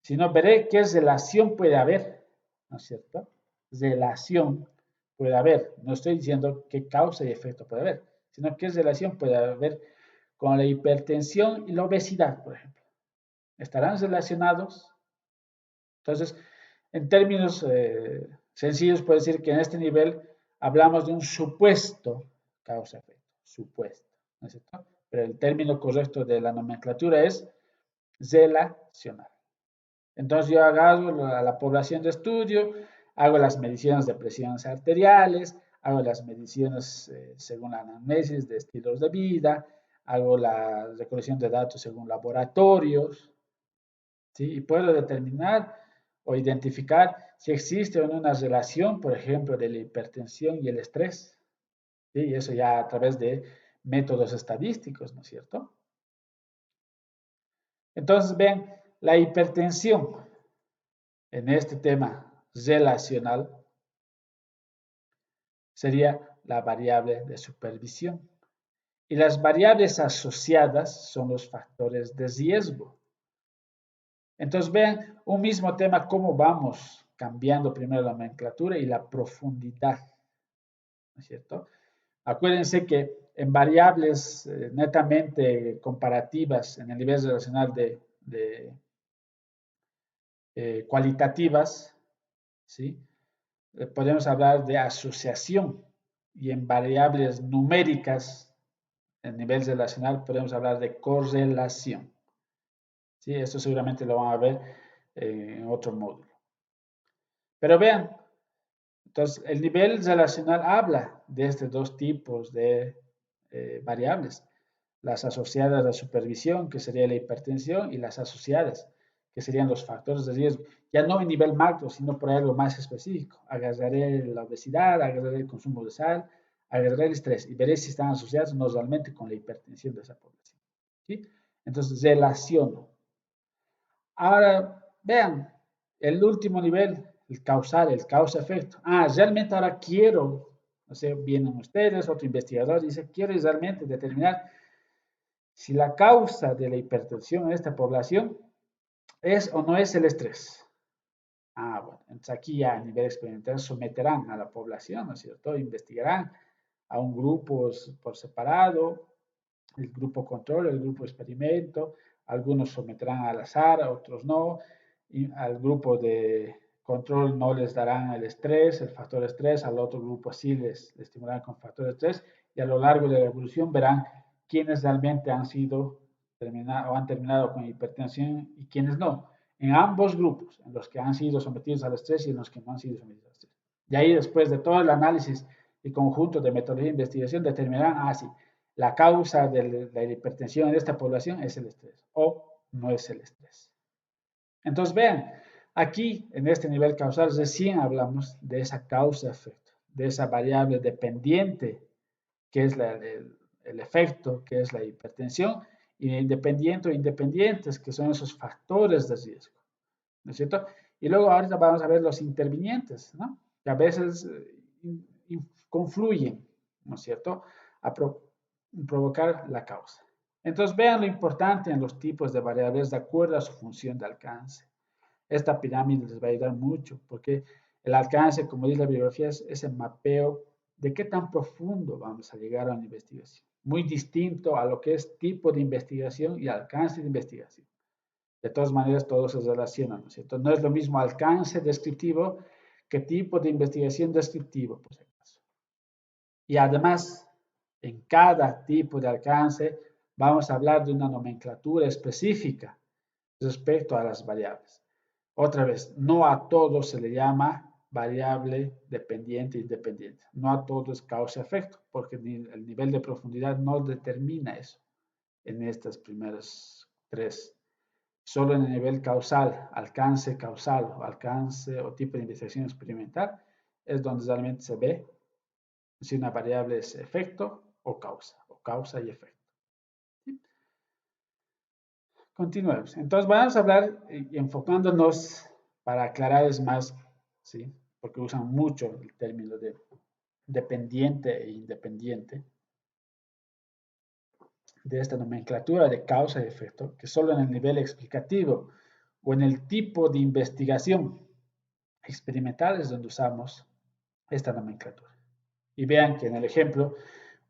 sino veré qué relación puede haber, ¿no es cierto? Relación puede haber. No estoy diciendo qué causa y efecto puede haber, sino qué relación puede haber con la hipertensión y la obesidad, por ejemplo. ¿Estarán relacionados? Entonces, en términos sencillos, puedo decir que en este nivel hablamos de un supuesto causa-efecto, supuesto, ¿no es cierto? Pero el término correcto de la nomenclatura es relacional. Entonces yo agarro a la población de estudio, hago las mediciones de presiones arteriales, hago las mediciones según la anamnesis de estilos de vida, hago la recolección de datos según laboratorios, ¿sí? Y puedo determinar o identificar si existe o no una relación, por ejemplo, de la hipertensión y el estrés, ¿sí? Y eso ya a través de métodos estadísticos, ¿no es cierto? Entonces, ven, la hipertensión en este tema relacional sería la variable de supervisión. Y las variables asociadas son los factores de riesgo. Entonces vean un mismo tema, cómo vamos cambiando primero la nomenclatura y la profundidad, ¿no es cierto? Acuérdense que en variables netamente comparativas en el nivel relacional de cualitativas, ¿sí? Podemos hablar de asociación y en variables numéricas en nivel relacional podemos hablar de correlación. ¿Sí? Esto seguramente lo van a ver en otro módulo. Pero vean, entonces el nivel relacional habla de estos dos tipos de variables. Las asociadas a la supervisión, que sería la hipertensión, y las asociadas, que serían los factores de riesgo. Ya no en nivel macro, sino por algo más específico. Agarraré la obesidad, agarraré el consumo de sal, agarraré el estrés y veré si están asociados no realmente con la hipertensión de esa población. ¿Sí? Entonces, relaciono. Ahora, vean, el último nivel, el causal, el causa-efecto. Realmente ahora quiero, no sé, vienen ustedes, otro investigador, dice, quiero realmente determinar si la causa de la hipertensión en esta población es o no es el estrés. Bueno, entonces aquí ya a nivel experimental someterán a la población, ¿no es cierto? Investigarán a un grupo por separado, el grupo control, el grupo experimento, algunos someterán al azar, otros no, y al grupo de control no les darán el estrés, el factor estrés, al otro grupo sí les estimularán con factor estrés, y a lo largo de la evolución verán quiénes realmente han sido terminado o han terminado con hipertensión y quiénes no. En ambos grupos, en los que han sido sometidos al estrés y en los que no han sido sometidos al estrés. Y ahí, después de todo el análisis y conjunto de metodología de investigación, determinarán, sí, la causa de la hipertensión en esta población es el estrés o no es el estrés. Entonces, vean, aquí en este nivel causal recién hablamos de esa causa-efecto, de esa variable dependiente que es el efecto, que es la hipertensión, y independiente o independientes, que son esos factores de riesgo, ¿no es cierto? Y luego ahorita vamos a ver los intervinientes, ¿no? Que a veces confluyen, ¿no es cierto?, a provocar la causa. Entonces vean lo importante en los tipos de variables de acuerdo a su función de alcance. Esta pirámide les va a ayudar mucho porque el alcance, como dice la bibliografía, es ese mapeo de qué tan profundo vamos a llegar a una investigación. Muy distinto a lo que es tipo de investigación y alcance de investigación. De todas maneras, todos se relacionan, ¿no es cierto? No es lo mismo alcance descriptivo que tipo de investigación descriptivo, por si acaso. Y además, en cada tipo de alcance vamos a hablar de una nomenclatura específica respecto a las variables. Otra vez, no a todo se le llama variable dependiente e independiente. No a todo es causa-efecto, porque el nivel de profundidad no determina eso en estas primeras tres. Solo en el nivel causal, alcance causal o alcance o tipo de investigación experimental es donde realmente se ve si una variable es efecto o causa y efecto. Continuemos. Entonces vamos a hablar enfocándonos para aclarar más, ¿sí? Porque usan mucho el término de dependiente e independiente, de esta nomenclatura de causa y efecto, que solo en el nivel explicativo o en el tipo de investigación experimental es donde usamos esta nomenclatura. Y vean que en el ejemplo,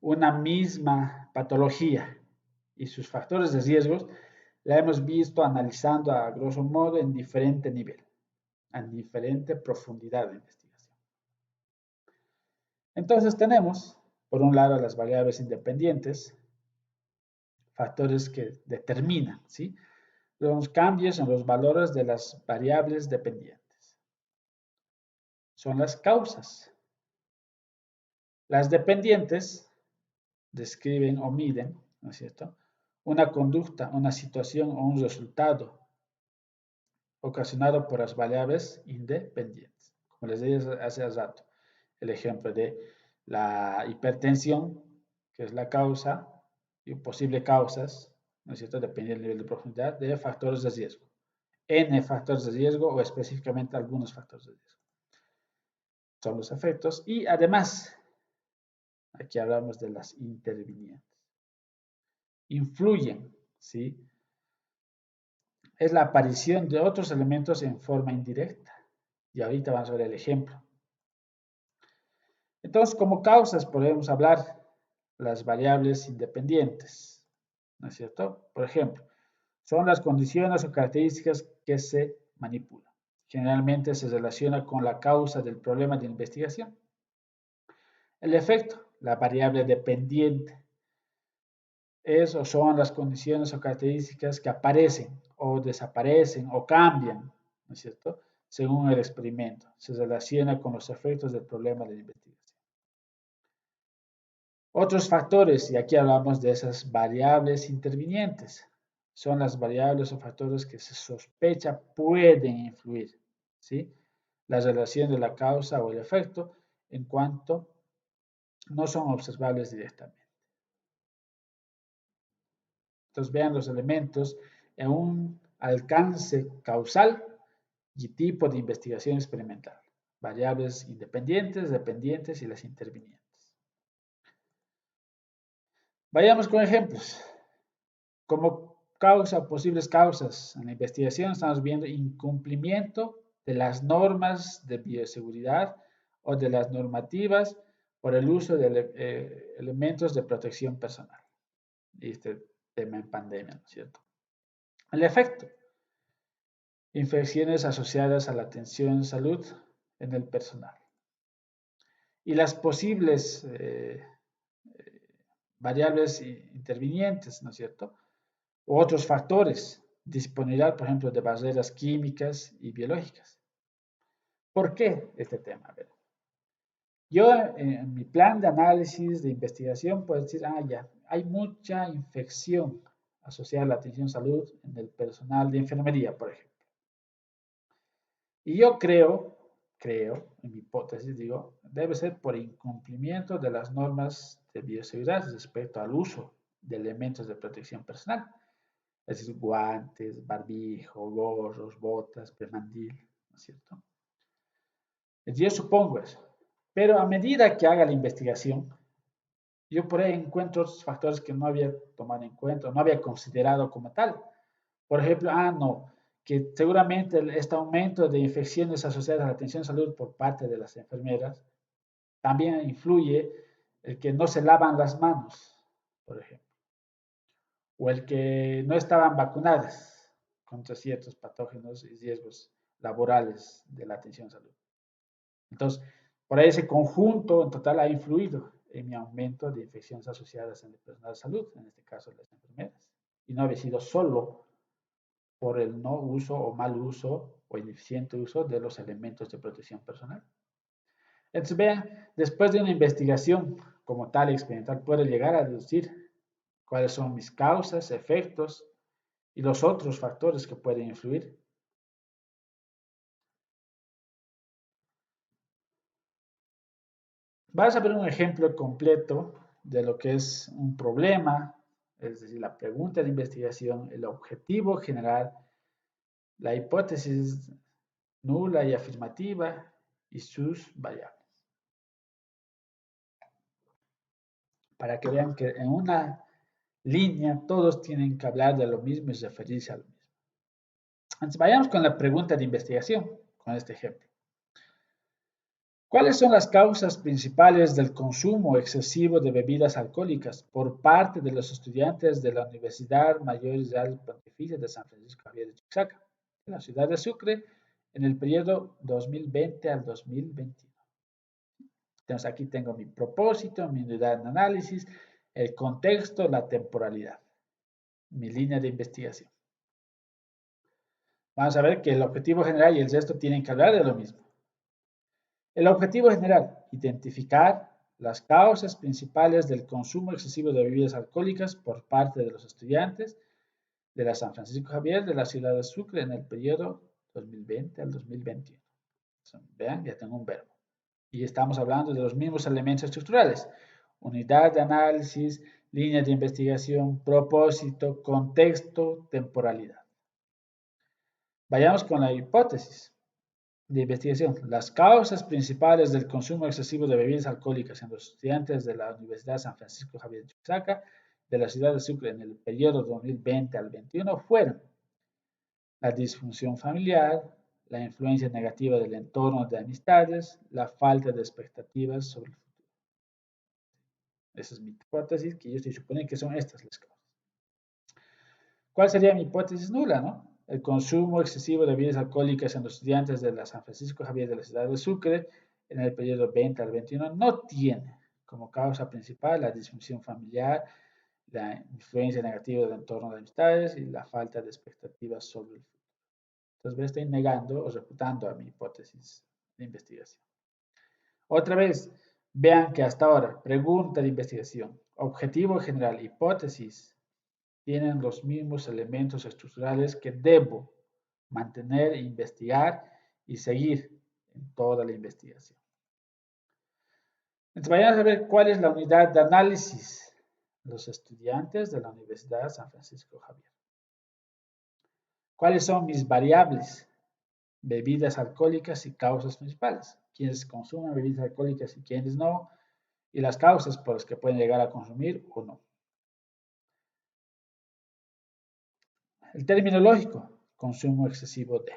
una misma patología y sus factores de riesgos la hemos visto analizando a grosso modo en diferente nivel, en diferente profundidad de investigación. Entonces tenemos, por un lado, las variables independientes, factores que determinan, ¿sí?, los cambios en los valores de las variables dependientes. Son las causas. Las dependientes describen o miden, ¿no es cierto?, una conducta, una situación o un resultado ocasionado por las variables independientes. Como les dije hace rato, el ejemplo de la hipertensión, que es la causa y posibles causas, ¿no es cierto?, depende del nivel de profundidad, de factores de riesgo. N factores de riesgo o específicamente algunos factores de riesgo. Son los efectos y además, aquí hablamos de las intervinientes. Influyen, ¿sí?, es la aparición de otros elementos en forma indirecta. Y ahorita vamos a ver el ejemplo. Entonces, como causas podemos hablar las variables independientes, ¿no es cierto? Por ejemplo, son las condiciones o características que se manipulan. Generalmente se relaciona con la causa del problema de investigación. El efecto, la variable dependiente, es o son las condiciones o características que aparecen o desaparecen o cambian, ¿no es cierto?, según el experimento. Se relaciona con los efectos del problema de investigación. Otros factores, y aquí hablamos de esas variables intervinientes, son las variables o factores que se sospecha pueden influir, ¿sí?, la relación de la causa o el efecto en cuanto no son observables directamente. Entonces vean los elementos en un alcance causal y tipo de investigación experimental. Variables independientes, dependientes y las intervinientes. Vayamos con ejemplos. Como causa, posibles causas en la investigación, estamos viendo incumplimiento de las normas de bioseguridad o de las normativas por el uso de elementos de protección personal. Y este tema en pandemia, ¿no es cierto? El efecto. Infecciones asociadas a la atención en salud en el personal. Y las posibles variables intervinientes, ¿no es cierto? U otros factores, disponibilidad, por ejemplo, de barreras químicas y biológicas. ¿Por qué este tema? A ver, yo en mi plan de análisis, de investigación, puedo decir, ya, hay mucha infección asociada a la atención salud en el personal de enfermería, por ejemplo. Y yo creo, en mi hipótesis, digo, debe ser por incumplimiento de las normas de bioseguridad respecto al uso de elementos de protección personal, es decir, guantes, barbijo, gorros, botas, premandil, ¿no es cierto? Yo supongo eso. Pero a medida que haga la investigación, yo por ahí encuentro otros factores que no había tomado en cuenta, no había considerado como tal. Por ejemplo, no, que seguramente este aumento de infecciones asociadas a la atención de salud por parte de las enfermeras también influye el que no se lavan las manos, por ejemplo, o el que no estaban vacunadas contra ciertos patógenos y riesgos laborales de la atención de salud. Entonces, por ahí ese conjunto en total ha influido en mi aumento de infecciones asociadas en el personal de salud, en este caso las enfermeras. Y no había sido solo por el no uso o mal uso o ineficiente uso de los elementos de protección personal. Entonces, vean, después de una investigación como tal experimental, puedo llegar a deducir cuáles son mis causas, efectos y los otros factores que pueden influir. Vas a ver un ejemplo completo de lo que es un problema, es decir, la pregunta de investigación, el objetivo general, la hipótesis nula y afirmativa y sus variables. Para que vean que en una línea todos tienen que hablar de lo mismo y referirse a lo mismo. Entonces, vayamos con la pregunta de investigación, con este ejemplo. ¿Cuáles son las causas principales del consumo excesivo de bebidas alcohólicas por parte de los estudiantes de la Universidad Mayor y Real Pontificia de San Francisco Javier de Chuquisaca, en la ciudad de Sucre, en el periodo 2020 al 2021? Entonces aquí tengo mi propósito, mi unidad de análisis, el contexto, la temporalidad, mi línea de investigación. Vamos a ver que el objetivo general y el resto tienen que hablar de lo mismo. El objetivo general, identificar las causas principales del consumo excesivo de bebidas alcohólicas por parte de los estudiantes de la San Francisco Javier de la ciudad de Sucre en el periodo 2020 al 2021. Vean, ya tengo un verbo. Y estamos hablando de los mismos elementos estructurales. Unidad de análisis, línea de investigación, propósito, contexto, temporalidad. Vayamos con la hipótesis de investigación. Las causas principales del consumo excesivo de bebidas alcohólicas en los estudiantes de la Universidad San Francisco Javier de Chuquisaca de la ciudad de Sucre en el periodo 2020 al 21 fueron la disfunción familiar, la influencia negativa del entorno de amistades, la falta de expectativas sobre el futuro. Esa es mi hipótesis, que yo estoy suponiendo que son estas las causas. ¿Cuál sería mi hipótesis nula, no? El consumo excesivo de bebidas alcohólicas en los estudiantes de la San Francisco Javier de la ciudad de Sucre en el periodo 20 al 21 no tiene como causa principal la disfunción familiar, la influencia negativa del entorno de amistades y la falta de expectativas sobre el futuro. Entonces, estoy negando o refutando a mi hipótesis de investigación. Otra vez, vean que hasta ahora, pregunta de investigación, objetivo general, hipótesis, tienen los mismos elementos estructurales que debo mantener, investigar y seguir en toda la investigación. Entonces, vayamos a ver cuál es la unidad de análisis. Los estudiantes de la Universidad San Francisco Javier. ¿Cuáles son mis variables? Bebidas alcohólicas y causas principales. Quienes consumen bebidas alcohólicas y quienes no. Y las causas por las que pueden llegar a consumir o no. El término lógico, consumo excesivo de.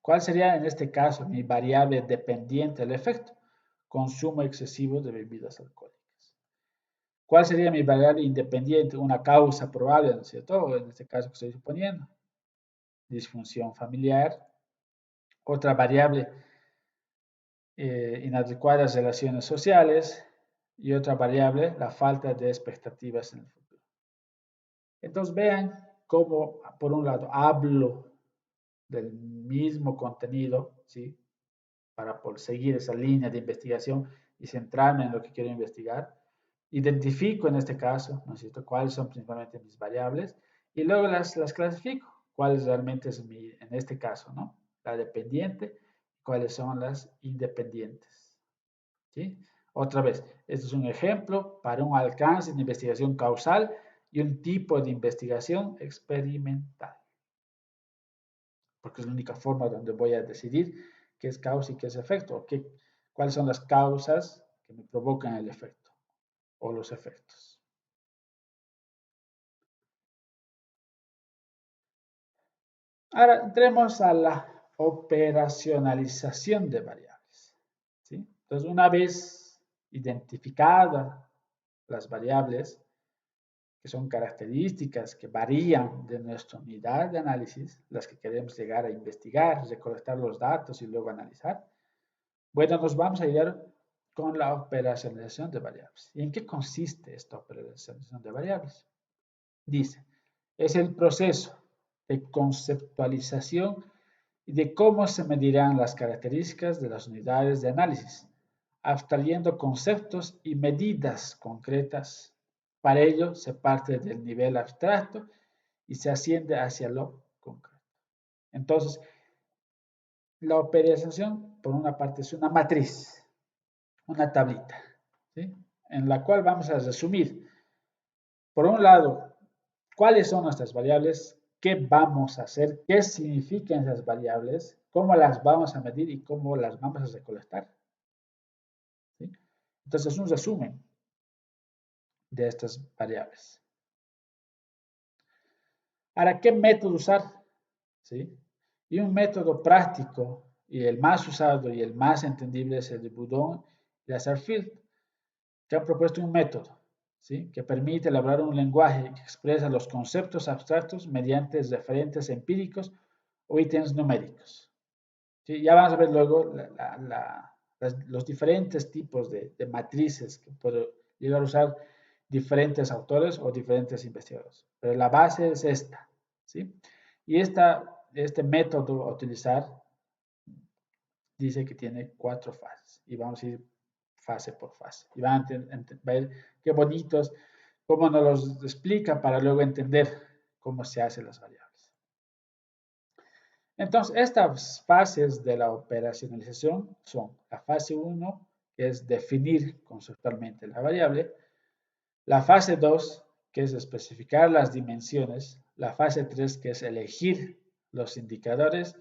¿Cuál sería en este caso mi variable dependiente del efecto? Consumo excesivo de bebidas alcohólicas. ¿Cuál sería mi variable independiente? Una causa probable, ¿no es cierto? En este caso que estoy suponiendo. Disfunción familiar. Otra variable, inadecuadas relaciones sociales. y otra variable, la falta de expectativas en el futuro. Entonces vean cómo, por un lado, hablo del mismo contenido, ¿sí? Para seguir esa línea de investigación y centrarme en lo que quiero investigar. Identifico en este caso, ¿no es cierto?, cuáles son principalmente mis variables y luego las clasifico. ¿Cuáles realmente es en este caso, ¿no? La dependiente, cuáles son las independientes. ¿Sí? Otra vez, este es un ejemplo para un alcance de investigación causal y un tipo de investigación experimental. Porque es la única forma donde voy a decidir qué es causa y qué es efecto, o cuáles son las causas que me provocan el efecto o los efectos. Ahora entremos a la operacionalización de variables. ¿Sí? Entonces, una vez identificadas las variables, que son características que varían de nuestra unidad de análisis, las que queremos llegar a investigar, recolectar los datos y luego analizar, bueno, nos vamos a ir con la operacionalización de variables. ¿Y en qué consiste esta operacionalización de variables? Dice, es el proceso de conceptualización y de cómo se medirán las características de las unidades de análisis, abstrayendo conceptos y medidas concretas. Para ello se parte del nivel abstracto y se asciende hacia lo concreto. Entonces, la operación, por una parte, es una matriz, una tablita, ¿sí? En la cual vamos a resumir, por un lado, cuáles son nuestras variables, qué vamos a hacer, qué significan esas variables, cómo las vamos a medir y cómo las vamos a recolectar. ¿Sí? Entonces, es un resumen de estas variables. Ahora, ¿qué método usar? ¿Sí? Y un método práctico y el más usado y el más entendible es el de Boudon y Lasserfield, que han propuesto un método, ¿sí?, que permite elaborar un lenguaje que expresa los conceptos abstractos mediante referentes empíricos o ítems numéricos. ¿Sí? Ya vamos a ver luego los diferentes tipos de matrices que pueden llegar a usar diferentes autores o diferentes investigadores. Pero la base es esta, ¿sí? Y este método a utilizar dice que tiene 4 fases y vamos a ir fase por fase. Y van a ver qué bonitos, cómo nos los explica para luego entender cómo se hacen las variables. Entonces, estas fases de la operacionalización son la fase 1, que es definir conceptualmente la variable, la fase 2, que es especificar las dimensiones, la fase 3, que es elegir los indicadores,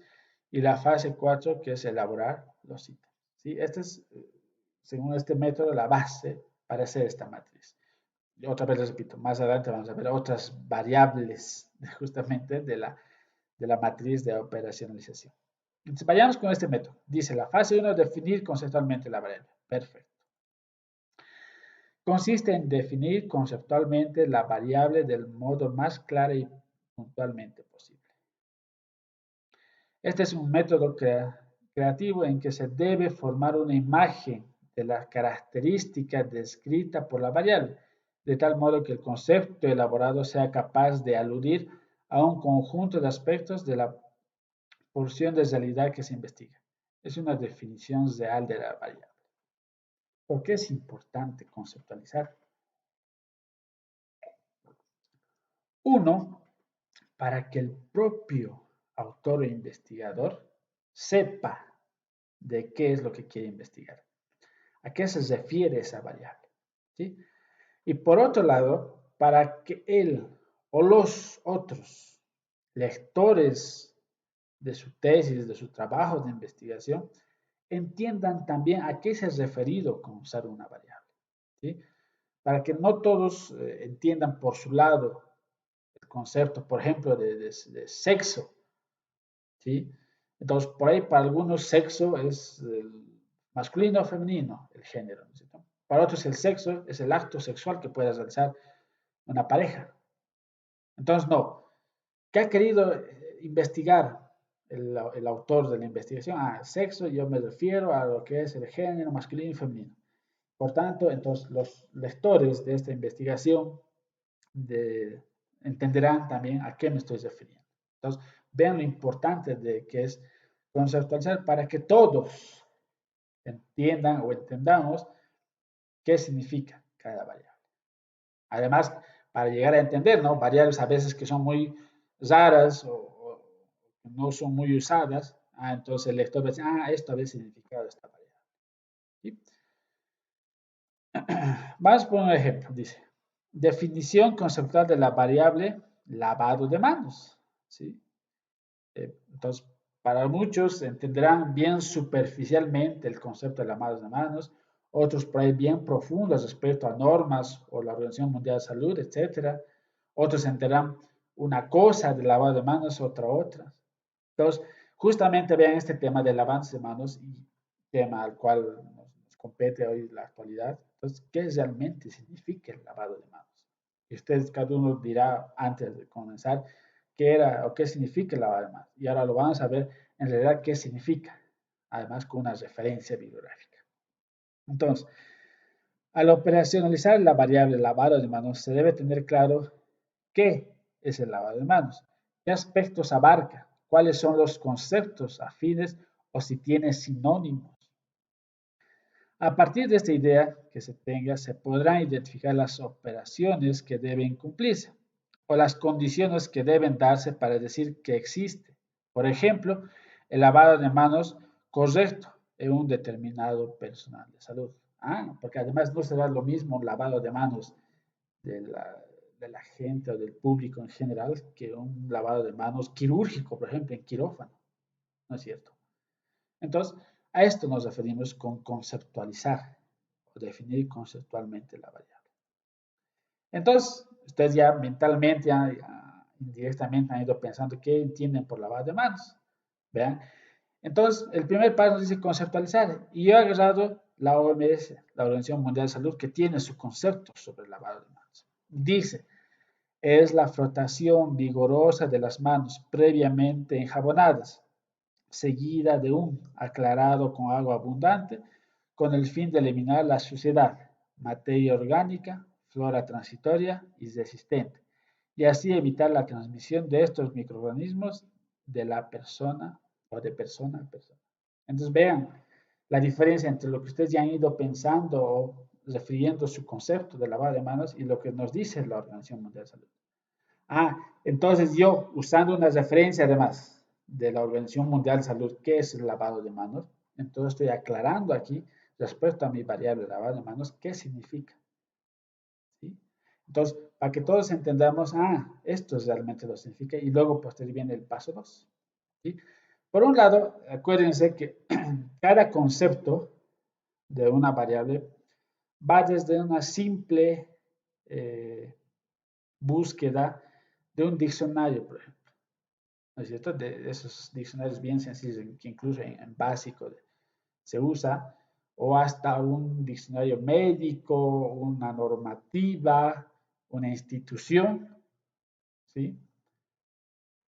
y la fase 4, que es elaborar los ítems. ¿Sí? Esta es, según este método, la base para hacer esta matriz. Y otra vez les repito, más adelante vamos a ver otras variables justamente de la matriz de operacionalización. Entonces, vayamos con este método. Dice, la fase 1 es definir conceptualmente la variable. Perfecto. Consiste en definir conceptualmente la variable del modo más claro y puntualmente posible. Este es un método creativo en que se debe formar una imagen de la característica descrita por la variable, de tal modo que el concepto elaborado sea capaz de aludir a un conjunto de aspectos de la porción de realidad que se investiga. Es una definición real de la variable. ¿Por qué es importante conceptualizar? Uno, para que el propio autor o investigador sepa de qué es lo que quiere investigar, a qué se refiere esa variable. ¿Sí? Y por otro lado, para que él o los otros lectores de su tesis, de su trabajo de investigación, entiendan también a qué se ha referido con usar una variable. ¿Sí? Para que no todos entiendan por su lado el concepto, por ejemplo, de sexo. ¿Sí? Entonces, por ahí para algunos sexo es el masculino o femenino, el género. ¿No? Para otros el sexo es el acto sexual que puede realizar una pareja. Entonces, no. ¿Qué ha querido investigar el autor de la investigación? Sexo, yo me refiero a lo que es el género masculino y femenino. Por tanto, entonces los lectores de esta investigación entenderán también a qué me estoy refiriendo. Entonces, vean lo importante de que es conceptualizar para que todos entiendan o entendamos qué significa cada variable. Además, para llegar a entender, ¿no? Variables a veces que son muy raras o no son muy usadas, entonces el lector va a decir, esto había significado esta variable. ¿Sí? Vamos por un ejemplo, dice, definición conceptual de la variable lavado de manos. ¿Sí? Entonces, para muchos entenderán bien superficialmente el concepto de lavado de manos, otros por ahí bien profundos respecto a normas o la Organización Mundial de Salud, etcétera. Otros entenderán una cosa de lavado de manos, otra. Entonces, justamente vean este tema del lavado de manos y tema al cual nos compete hoy la actualidad. Entonces, ¿qué realmente significa el lavado de manos? Y ustedes, cada uno dirá antes de comenzar qué era o qué significa el lavado de manos. Y ahora lo vamos a ver en realidad qué significa, además con una referencia bibliográfica. Entonces, al operacionalizar la variable lavado de manos, se debe tener claro qué es el lavado de manos, qué aspectos abarca, cuáles son los conceptos afines o si tiene sinónimos. A partir de esta idea que se tenga, se podrán identificar las operaciones que deben cumplirse o las condiciones que deben darse para decir que existe. Por ejemplo, el lavado de manos correcto en un determinado personal de salud. Porque además no será lo mismo un lavado de manos de la gente o del público en general que un lavado de manos quirúrgico, por ejemplo, en quirófano. ¿No es cierto? Entonces, a esto nos referimos con conceptualizar o definir conceptualmente la variable. Entonces, ustedes ya mentalmente, indirectamente han ido pensando qué entienden por lavado de manos. ¿Vean? Entonces, el primer paso nos dice conceptualizar. Y yo he agarrado la OMS, la Organización Mundial de Salud, que tiene su concepto sobre el lavado de manos. Dice, es la frotación vigorosa de las manos previamente enjabonadas, seguida de un aclarado con agua abundante, con el fin de eliminar la suciedad, materia orgánica, flora transitoria y resistente, y así evitar la transmisión de estos microorganismos de la persona o de persona a persona. Entonces vean la diferencia entre lo que ustedes ya han ido pensando o refiriendo su concepto de lavado de manos y lo que nos dice la Organización Mundial de Salud. Entonces yo, usando una referencia además de la Organización Mundial de Salud, ¿qué es el lavado de manos? Entonces estoy aclarando aquí, respecto a mi variable lavado de manos, ¿qué significa? ¿Sí? Entonces, para que todos entendamos, esto es realmente lo que significa, y luego posterior viene el paso 2. ¿Sí? Por un lado, acuérdense que cada concepto de una variable va desde una simple búsqueda de un diccionario, por ejemplo. ¿No es cierto? De esos diccionarios bien sencillos que incluso en básico se usa, o hasta un diccionario médico, una normativa, una institución, ¿sí?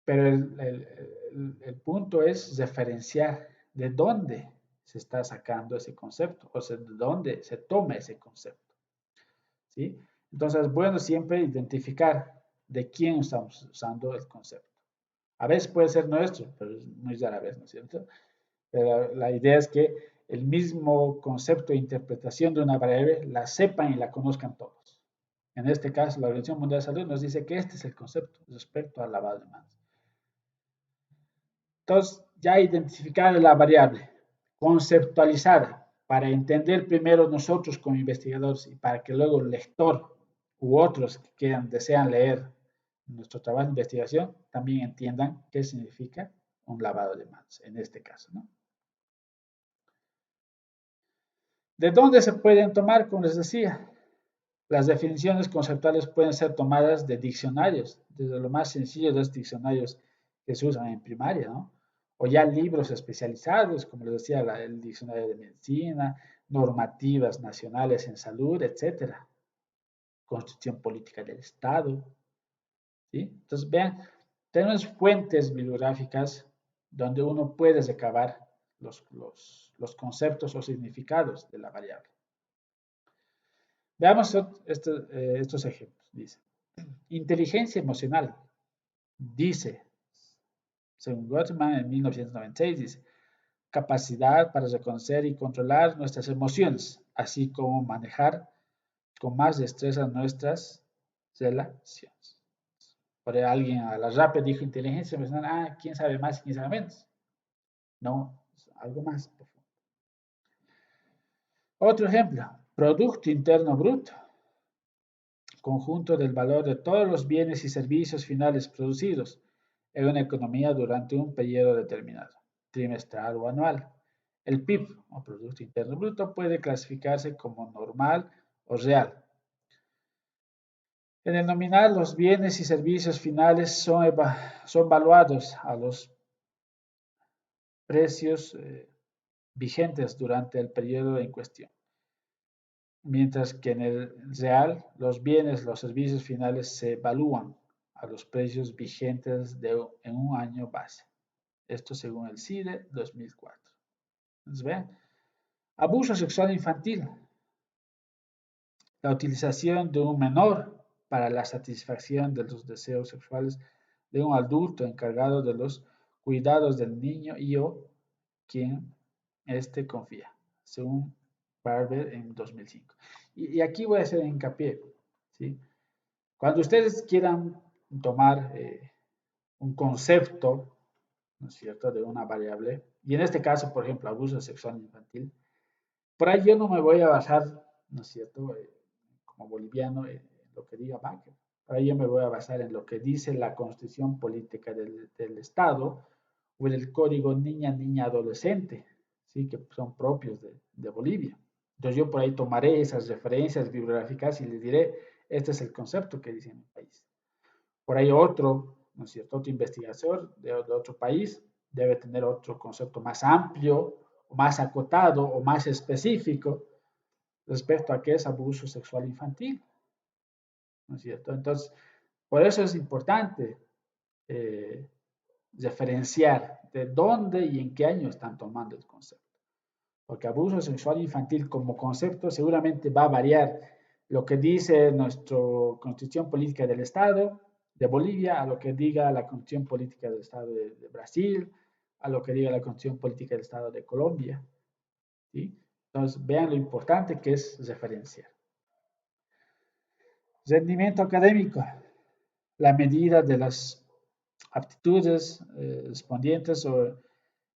Pero el punto es referenciar de dónde se está sacando ese concepto, o sea, de dónde se toma ese concepto, ¿sí? Entonces, es bueno siempre identificar de quién estamos usando el concepto. A veces puede ser nuestro, pero es muy rara vez, ¿no es cierto? Pero la idea es que el mismo concepto de interpretación de una variable la sepan y la conozcan todos. En este caso, la Organización Mundial de Salud nos dice que este es el concepto respecto al lavado de manos. Entonces, ya identificada la variable, conceptualizada, para entender primero nosotros como investigadores y para que luego el lector u otros que desean leer nuestro trabajo de investigación también entiendan qué significa un lavado de manos, en este caso, ¿no? ¿De dónde se pueden tomar? Como les decía, las definiciones conceptuales pueden ser tomadas de diccionarios, desde lo más sencillo de los diccionarios que se usan en primaria, ¿no? O ya libros especializados, como les decía, el diccionario de medicina, normativas nacionales en salud, etcétera, constitución política del Estado, ¿sí? Entonces, vean, tenemos fuentes bibliográficas donde uno puede recabar los conceptos o significados de la variable. Veamos estos ejemplos. Dice, inteligencia emocional. Dice, según Gottman en 1996, dice, capacidad para reconocer y controlar nuestras emociones, así como manejar con más destreza nuestras relaciones. Por ahí alguien a la rápida dijo inteligencia emocional, quién sabe más y quién sabe menos. No, algo más profundo. Otro ejemplo, Producto Interno Bruto, conjunto del valor de todos los bienes y servicios finales producidos en una economía durante un periodo determinado, trimestral o anual. El PIB, o Producto Interno Bruto, puede clasificarse como normal o real. En el nominal, los bienes y servicios finales son valuados a los precios vigentes durante el periodo en cuestión, mientras que en el real, los bienes, los servicios finales se evalúan a los precios vigentes en un año base. Esto según el CIDE 2004. Entonces, vean, abuso sexual infantil. La utilización de un menor para la satisfacción de los deseos sexuales de un adulto encargado de los cuidados del niño y o quien éste confía, según Barber en 2005. Y aquí voy a hacer hincapié, ¿sí? Cuando ustedes quieran tomar un concepto, ¿no es cierto?, de una variable, y en este caso, por ejemplo, abuso sexual infantil, por ahí yo no me voy a basar, ¿no es cierto?, como boliviano, en lo que diga Baker. Por ahí yo me voy a basar en lo que dice la Constitución Política del Estado o en el Código Niña, Niña, Adolescente, ¿sí?, que son propios de Bolivia. Entonces yo por ahí tomaré esas referencias bibliográficas y les diré, este es el concepto que dice en mi país. Por ahí otro, ¿no es cierto?, otro investigador de otro país debe tener otro concepto más amplio, o más acotado o más específico respecto a qué es abuso sexual infantil, ¿no es cierto? Entonces, por eso es importante eh, referenciar de dónde y en qué año están tomando el concepto. Porque abuso sexual infantil como concepto seguramente va a variar lo que dice nuestra Constitución Política del Estado de Bolivia a lo que diga la Constitución Política del Estado de Brasil, a lo que diga la Constitución Política del Estado de Colombia. ¿Sí? Entonces, vean lo importante que es referenciar. Rendimiento académico, la medida de las aptitudes respondientes o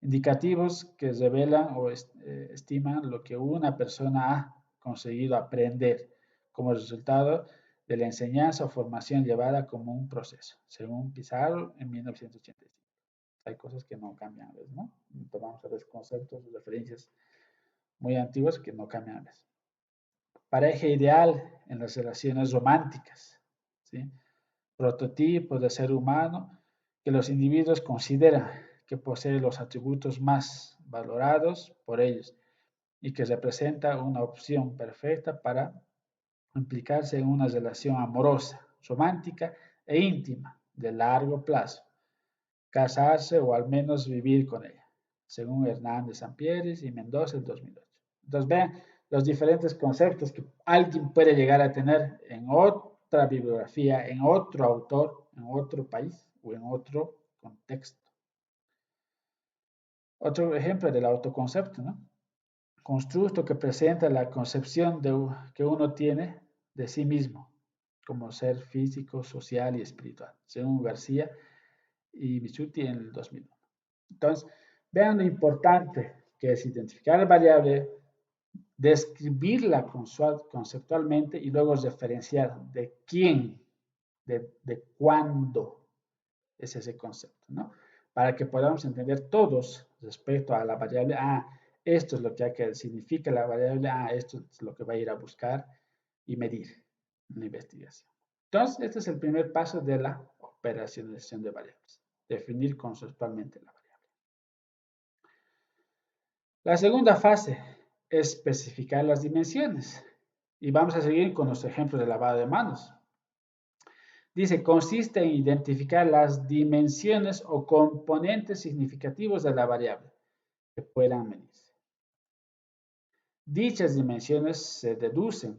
indicativos que revelan o estiman lo que una persona ha conseguido aprender como resultado de la enseñanza o formación llevada como un proceso, según Pizarro en 1985. Hay cosas que no cambian, ¿no? Tomamos a veces conceptos, referencias muy antiguas que no cambian a veces. Pareja ideal en las relaciones románticas, ¿sí? Prototipo de ser humano que los individuos consideran que posee los atributos más valorados por ellos y que representa una opción perfecta para implicarse en una relación amorosa, romántica e íntima de largo plazo, casarse o al menos vivir con ella, según Hernández Sampieres y Mendoza en 2008. Entonces vean los diferentes conceptos que alguien puede llegar a tener en otra bibliografía, en otro autor, en otro país o en otro contexto. Otro ejemplo del autoconcepto, ¿no? Constructo que presenta la concepción que uno tiene de sí mismo como ser físico, social y espiritual, según García y Michuti en el 2001. Entonces, vean lo importante que es identificar la variable, describirla conceptualmente y luego referenciar de quién, de cuándo es ese concepto, ¿no? Para que podamos entender todos respecto a la variable, esto es lo que significa la variable, esto es lo que va a ir a buscar y medir en la investigación. Entonces, este es el primer paso de la operacionalización de variables, definir conceptualmente la variable. La segunda fase es especificar las dimensiones. Y vamos a seguir con los ejemplos de lavado de manos. Dice, consiste en identificar las dimensiones o componentes significativos de la variable que puedan medirse. Dichas dimensiones se deducen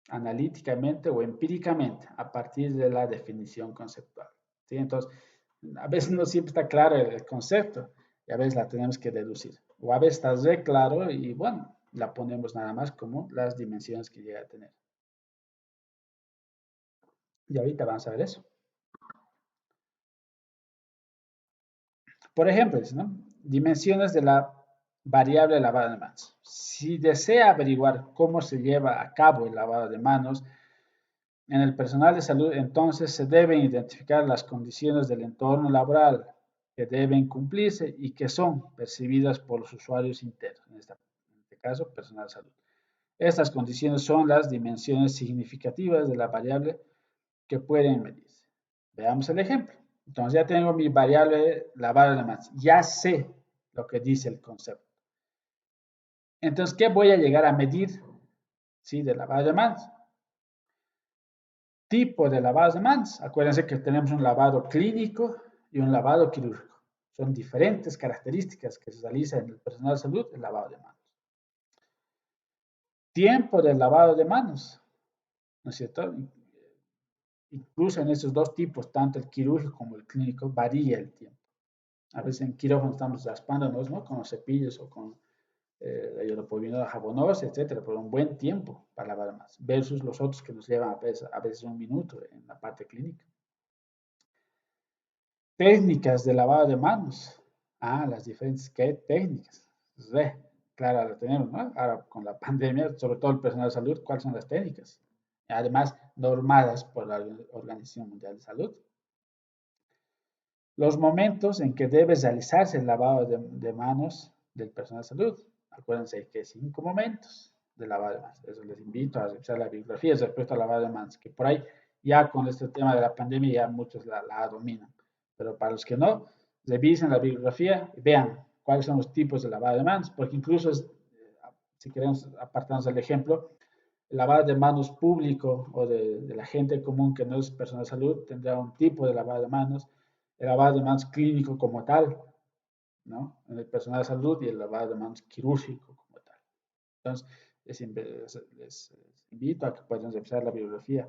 analíticamente o empíricamente a partir de la definición conceptual. ¿Sí? Entonces, a veces no siempre está claro el concepto y a veces la tenemos que deducir. O a veces está re claro y bueno, la ponemos nada más como las dimensiones que llega a tener. Y ahorita vamos a ver eso. Por ejemplo, ¿no? Dimensiones de la variable lavado de manos. Si desea averiguar cómo se lleva a cabo el lavado de manos en el personal de salud, entonces se deben identificar las condiciones del entorno laboral que deben cumplirse y que son percibidas por los usuarios internos, en este caso, personal de salud. Estas condiciones son las dimensiones significativas de la variable que pueden medirse. Veamos el ejemplo. Entonces ya tengo mi variable lavado de manos. Ya sé lo que dice el concepto. Entonces, ¿qué voy a llegar a medir? ¿Sí? De lavado de manos. Tipo de lavado de manos. Acuérdense que tenemos un lavado clínico y un lavado quirúrgico. Son diferentes características que se realizan en el personal de salud, el lavado de manos. Tiempo del lavado de manos, ¿no es cierto? Incluso en esos dos tipos, tanto el quirúrgico como el clínico, varía el tiempo. A veces en quirófano estamos raspándonos, ¿no? Con los cepillos o con la hidropovinol jabonosa, etcétera, por un buen tiempo para lavar más, versus los otros que nos llevan a veces un minuto en la parte clínica. Técnicas de lavado de manos. Las diferentes técnicas. Claro, la tenemos, ¿no? Ahora con la pandemia, sobre todo el personal de salud, ¿cuáles son las técnicas? Además, normadas por la Organización Mundial de Salud. Los momentos en que debe realizarse el lavado de manos del personal de salud. Acuérdense que 5 momentos de lavado de manos. Eso les invito a revisar la bibliografía respecto al lavado de manos, que por ahí ya con este tema de la pandemia ya muchos la dominan. Pero para los que no, revisen la bibliografía y vean cuáles son los tipos de lavado de manos, porque incluso, si queremos apartarnos del ejemplo, el lavado de manos público o de la gente común que no es personal de salud tendrá un tipo de lavado de manos, el lavado de manos clínico como tal, ¿no? En el personal de salud y el lavado de manos quirúrgico como tal. Entonces, les invito a que puedan revisar la bibliografía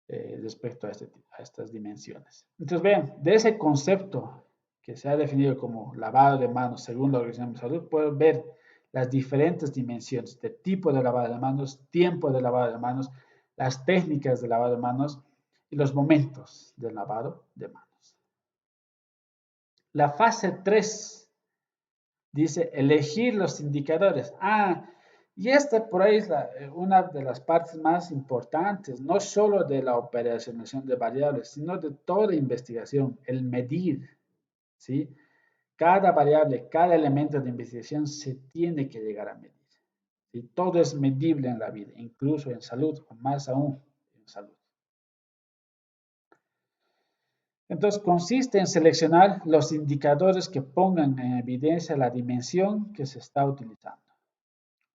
respecto a estas dimensiones. Entonces, vean, de ese concepto que se ha definido como lavado de manos según la Organización de Salud, pueden ver las diferentes dimensiones de tipo de lavado de manos, tiempo de lavado de manos, las técnicas de lavado de manos y los momentos del lavado de manos. La fase 3 dice elegir los indicadores. Y esta por ahí es una de las partes más importantes, no solo de la operacionalización de variables, sino de toda investigación, el medir, ¿sí? Cada variable, cada elemento de investigación se tiene que llegar a medir. ¿Sí? Todo es medible en la vida, incluso en salud, o más aún en salud. Entonces, consiste en seleccionar los indicadores que pongan en evidencia la dimensión que se está utilizando.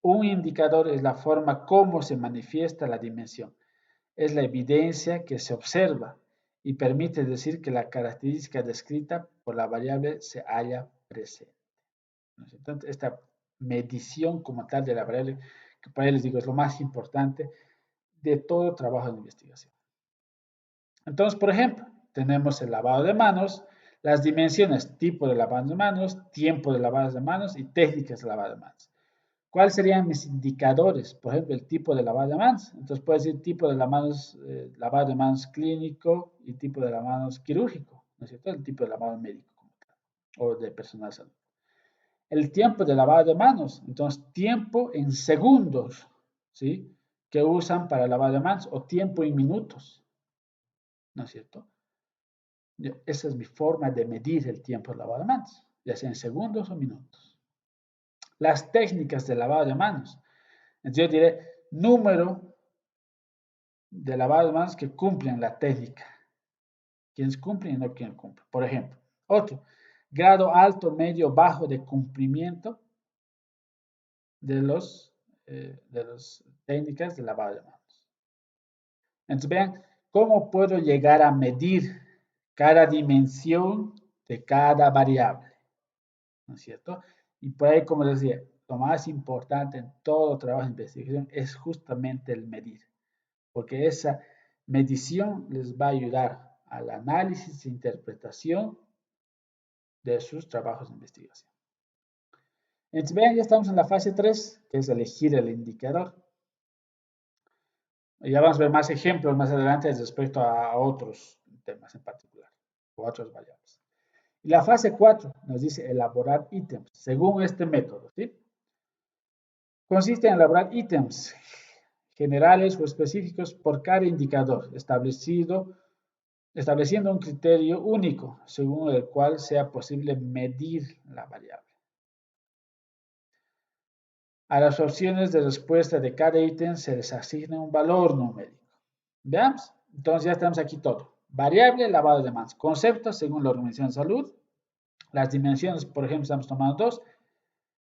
Un indicador es la forma como se manifiesta la dimensión. Es la evidencia que se observa y permite decir que la característica descrita por la variable se halla presente. Entonces, esta medición como tal de la variable, que para les digo es lo más importante de todo trabajo de investigación. Entonces, por ejemplo, tenemos el lavado de manos, las dimensiones, tipo de lavado de manos, tiempo de lavado de manos y técnicas de lavado de manos. ¿Cuáles serían mis indicadores? Por ejemplo, el tipo de lavado de manos. Entonces, puede decir tipo de lavado de manos clínico y tipo de lavado de manos quirúrgico, ¿no es cierto? El tipo de lavado médico o de personal de salud. El tiempo de lavado de manos, entonces tiempo en segundos, ¿sí? Que usan para lavado de manos o tiempo en minutos, ¿no es cierto? Esa es mi forma de medir el tiempo de lavado de manos, ya sea en segundos o minutos. Las técnicas de lavado de manos. Entonces yo diré número de lavado de manos que cumplen la técnica. Quienes cumplen y no quienes cumplen. Por ejemplo, otro, grado alto, medio, bajo de cumplimiento de las técnicas de lavado de manos. Entonces vean cómo puedo llegar a medir cada dimensión de cada variable, ¿no es cierto? Y por ahí, como les decía, lo más importante en todo trabajo de investigación es justamente el medir. porque esa medición les va a ayudar al análisis e interpretación de sus trabajos de investigación. Entonces, vean, ya estamos en la fase 3, que es elegir el indicador. Ya vamos a ver más ejemplos más adelante respecto a otros temas en particular, o otras variables. Y la fase 4 nos dice elaborar ítems, según este método, ¿sí? Consiste en elaborar ítems generales o específicos por cada indicador, estableciendo un criterio único según el cual sea posible medir la variable. A las opciones de respuesta de cada ítem se les asigna un valor numérico. Veamos. Entonces ya tenemos aquí todo. Variable, lavado de manos. Conceptos según la Organización de Salud. Las dimensiones, por ejemplo, estamos tomando dos.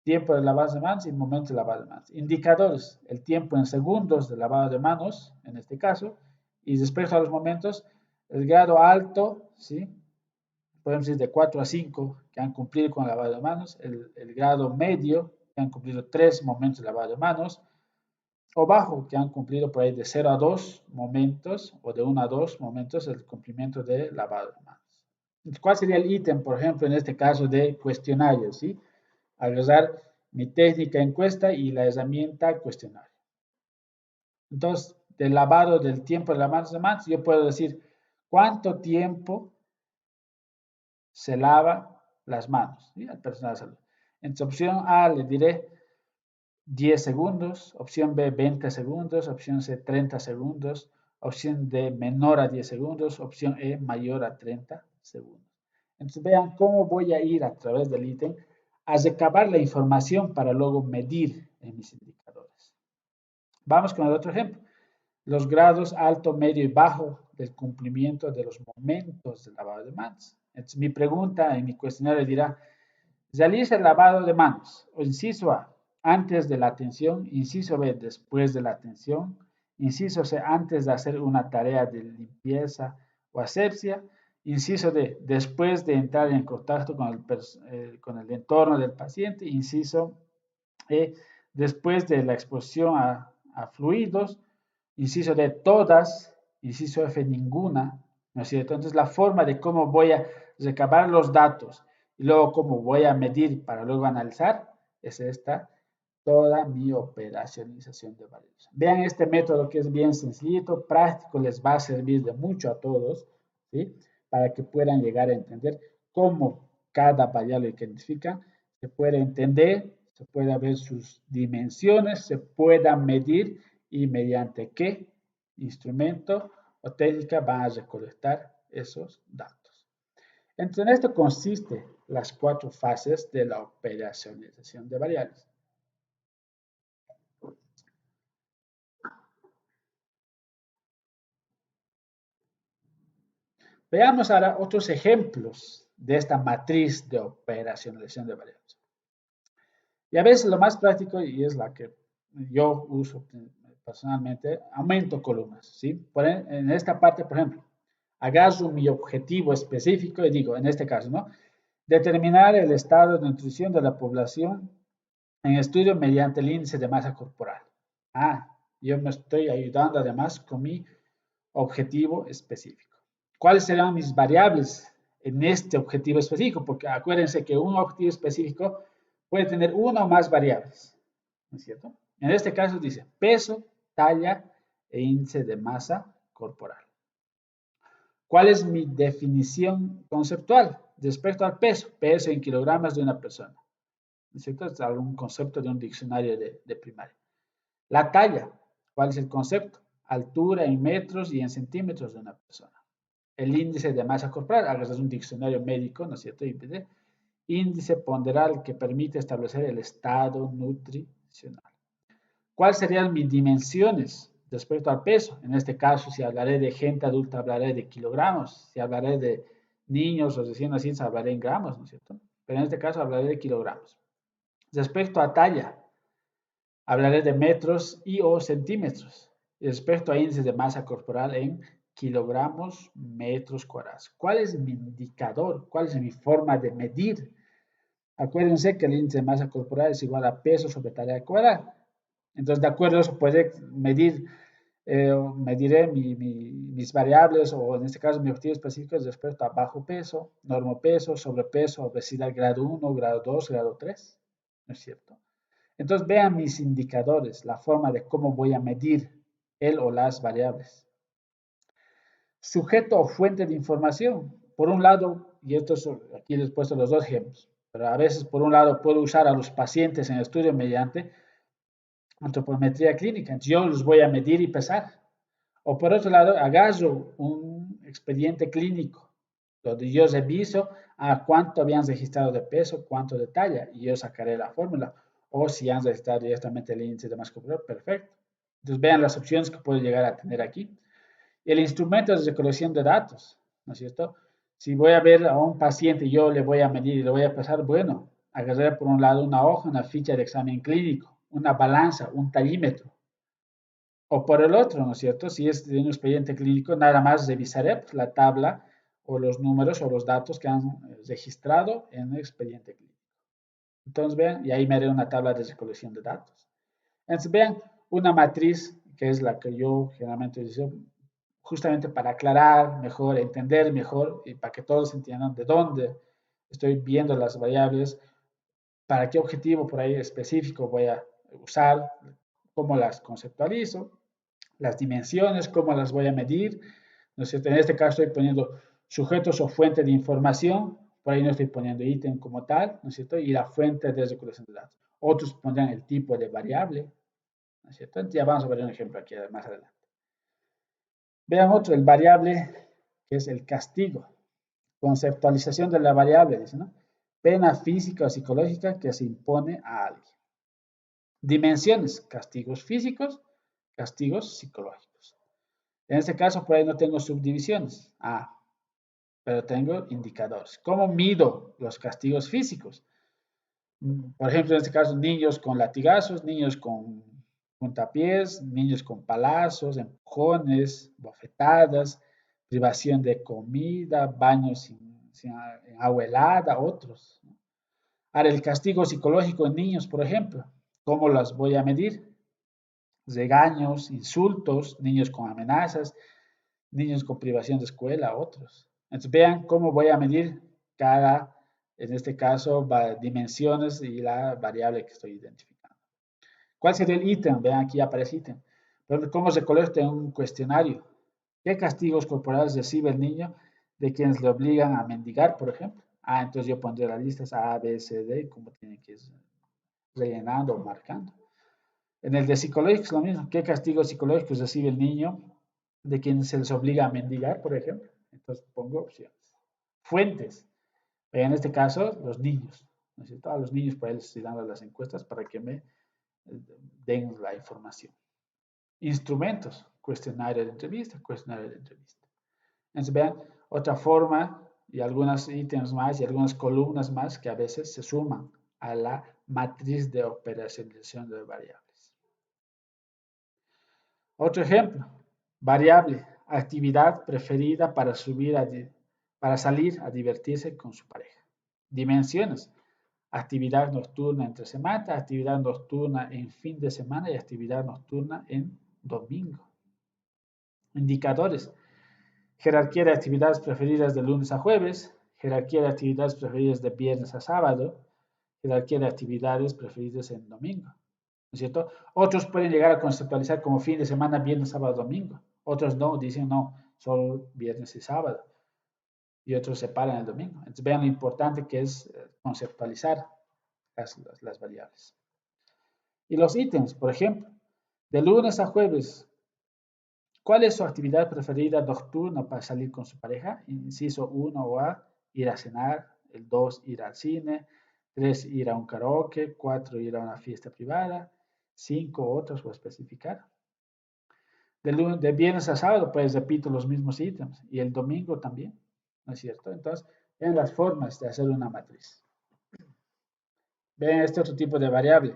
Tiempo de lavado de manos y momento de lavado de manos. Indicadores, el tiempo en segundos de lavado de manos, en este caso. Y respecto a los momentos, el grado alto, ¿sí? Podemos decir de 4 a 5 que han cumplido con el lavado de manos. El grado medio, que han cumplido 3 momentos de lavado de manos. O bajo, que han cumplido por ahí de 0 a 2 momentos o de 1 a 2 momentos el cumplimiento de lavado de manos. ¿Cuál sería el ítem, por ejemplo, en este caso de cuestionario? ¿Sí? Agregar mi técnica encuesta y la herramienta cuestionario. Entonces, del lavado del tiempo de lavado de manos, yo puedo decir cuánto tiempo se lava las manos, ¿sí? Al personal de salud. En su opción A le diré 10 segundos, opción B 20 segundos, opción C 30 segundos, opción D menor a 10 segundos, opción E mayor a 30 segundos. Entonces vean cómo voy a ir a través del ítem a recabar la información para luego medir en mis indicadores. Vamos con el otro ejemplo. Los grados alto, medio y bajo del cumplimiento de los momentos del lavado de manos. Entonces mi pregunta en mi cuestionario dirá, realiza el lavado de manos. O inciso A, antes de la atención. Inciso B, después de la atención. Inciso C, antes de hacer una tarea de limpieza o asepsia. Inciso D, después de entrar en contacto con el entorno del paciente. Inciso E, después de la exposición a fluidos. Inciso D, todas. Inciso F, ninguna. ¿No es cierto? Entonces, la forma de cómo voy a recabar los datos y luego cómo voy a medir para luego analizar es esta, toda mi operacionalización de variables. Vean este método que es bien sencillito, práctico, les va a servir de mucho a todos, ¿sí? Para que puedan llegar a entender cómo cada variable que identifican se puede entender, se puede ver sus dimensiones, se pueda medir y mediante qué instrumento o técnica van a recolectar esos datos. Entonces, en esto consiste las 4 fases de la operacionalización de variables. Veamos ahora otros ejemplos de esta matriz de operacionalización de variables. Y a veces lo más práctico, y es la que yo uso personalmente, aumento columnas, ¿sí? En esta parte, por ejemplo, agarro mi objetivo específico y digo, en este caso, ¿no? Determinar el estado de nutrición de la población en estudio mediante el índice de masa corporal. Yo me estoy ayudando además con mi objetivo específico. ¿Cuáles serán mis variables en este objetivo específico? Porque acuérdense que un objetivo específico puede tener una o más variables, ¿no es cierto? En este caso dice peso, talla e índice de masa corporal. ¿Cuál es mi definición conceptual respecto al peso? Peso en kilogramos de una persona. ¿No es cierto? Es algún concepto de un diccionario de primaria. La talla. ¿Cuál es el concepto? Altura en metros y en centímetros de una persona. El índice de masa corporal, es un diccionario médico, ¿no es cierto? Índice ponderal que permite establecer el estado nutricional. ¿Cuáles serían mis dimensiones respecto al peso? En este caso, si hablaré de gente adulta, hablaré de kilogramos. Si hablaré de niños o recién nacidos, hablaré en gramos, ¿no es cierto? Pero en este caso hablaré de kilogramos. Respecto a talla, hablaré de metros y o centímetros. Respecto a índice de masa corporal en kilogramos, metros cuadrados. ¿Cuál es mi indicador? ¿Cuál es mi forma de medir? Acuérdense que el índice de masa corporal es igual a peso sobre talla cuadrada. Entonces, de acuerdo a eso, puede medir Mediré mis variables o en este caso mis objetivos específicos respecto a bajo peso, normopeso, sobrepeso, obesidad grado 1, grado 2, grado 3, ¿no es cierto? Entonces vean mis indicadores, la forma de cómo voy a medir el o las variables. Sujeto o fuente de información. Por un lado, y aquí les he puesto los dos ejemplos, pero a veces por un lado puedo usar a los pacientes en estudio mediante antropometría clínica. Entonces yo los voy a medir y pesar. O por otro lado, agarro un expediente clínico donde yo reviso a cuánto habían registrado de peso, cuánto de talla, y yo sacaré la fórmula. O si han registrado directamente el índice de masa corporal, perfecto. Entonces vean las opciones que puedo llegar a tener aquí. El instrumento de recolección de datos, ¿no es cierto? Si voy a ver a un paciente y yo le voy a medir y le voy a pasar, bueno, agarrar por un lado una hoja, una ficha de examen clínico, una balanza, un tallímetro. O por el otro, ¿no es cierto? Si es de un expediente clínico, nada más revisaré pues, la tabla o los números o los datos que han registrado en el expediente clínico. Entonces, vean, y ahí me haré una tabla de recolección de datos. Entonces, vean, una matriz, que es la que yo generalmente utilizo, justamente para aclarar mejor, entender mejor y para que todos entiendan de dónde estoy viendo las variables, para qué objetivo por ahí específico voy a usar, cómo las conceptualizo, las dimensiones, cómo las voy a medir, ¿no es cierto? En este caso estoy poniendo sujetos o fuente de información, por ahí no estoy poniendo ítem como tal, ¿no es cierto? Y la fuente de recolección de datos. Otros pondrán el tipo de variable, ¿no es cierto? Entonces ya vamos a ver un ejemplo aquí más adelante. Vean otro, el variable, que es el castigo. Conceptualización de la variable, dice, ¿no? Pena física o psicológica que se impone a alguien. Dimensiones, castigos físicos, castigos psicológicos. En este caso, por ahí no tengo subdivisiones. Pero tengo indicadores. ¿Cómo mido los castigos físicos? Por ejemplo, en este caso, niños con latigazos, niños con puntapiés, niños con palazos, empujones, bofetadas, privación de comida, baños sin agua helada, otros. Ahora, el castigo psicológico en niños, por ejemplo, ¿cómo las voy a medir? Regaños, insultos, niños con amenazas, niños con privación de escuela, otros. Entonces vean cómo voy a medir cada, en este caso, dimensiones y la variable que estoy identificando. ¿Cuál sería el ítem? Vean, aquí aparece ítem. ¿Cómo se colecta en un cuestionario? ¿Qué castigos corporales recibe el niño de quienes le obligan a mendigar, por ejemplo? Entonces yo pondré las listas A, B, C, D, como tienen que ir rellenando o marcando. En el de psicológicos lo mismo. ¿Qué castigos psicológicos recibe el niño de quien se les obliga a mendigar, por ejemplo? Entonces pongo opciones. Fuentes. En este caso, los niños. ¿No es cierto? A los niños, pues les estoy dando las encuestas para que me den la información. Instrumentos. Cuestionario de entrevista, cuestionario de entrevista. Entonces vean, otra forma y algunos ítems más y algunas columnas más que a veces se suman a la matriz de operacionalización de variables. Otro ejemplo, variable, actividad preferida para salir a divertirse con su pareja. Dimensiones, actividad nocturna entre semana, actividad nocturna en fin de semana y actividad nocturna en domingo. Indicadores, jerarquía de actividades preferidas de lunes a jueves, jerarquía de actividades preferidas de viernes a sábado, jerarquía de actividades preferidas en domingo. ¿No es cierto? Otros pueden llegar a conceptualizar como fin de semana, viernes, sábado, domingo. Otros no, dicen no, solo viernes y sábado. Y otros separan el domingo. Entonces vean lo importante que es conceptualizar las variables. Y los ítems, por ejemplo, de lunes a jueves, ¿cuál es su actividad preferida nocturna para salir con su pareja? Inciso 1 o A, ir a cenar. El 2, ir al cine. 3, ir a un karaoke. 4, ir a una fiesta privada. 5, otros o especificar. De viernes a sábado, pues repito los mismos ítems. Y el domingo también, ¿no es cierto? Entonces, vean las formas de hacer una matriz. Vean este otro tipo de variable.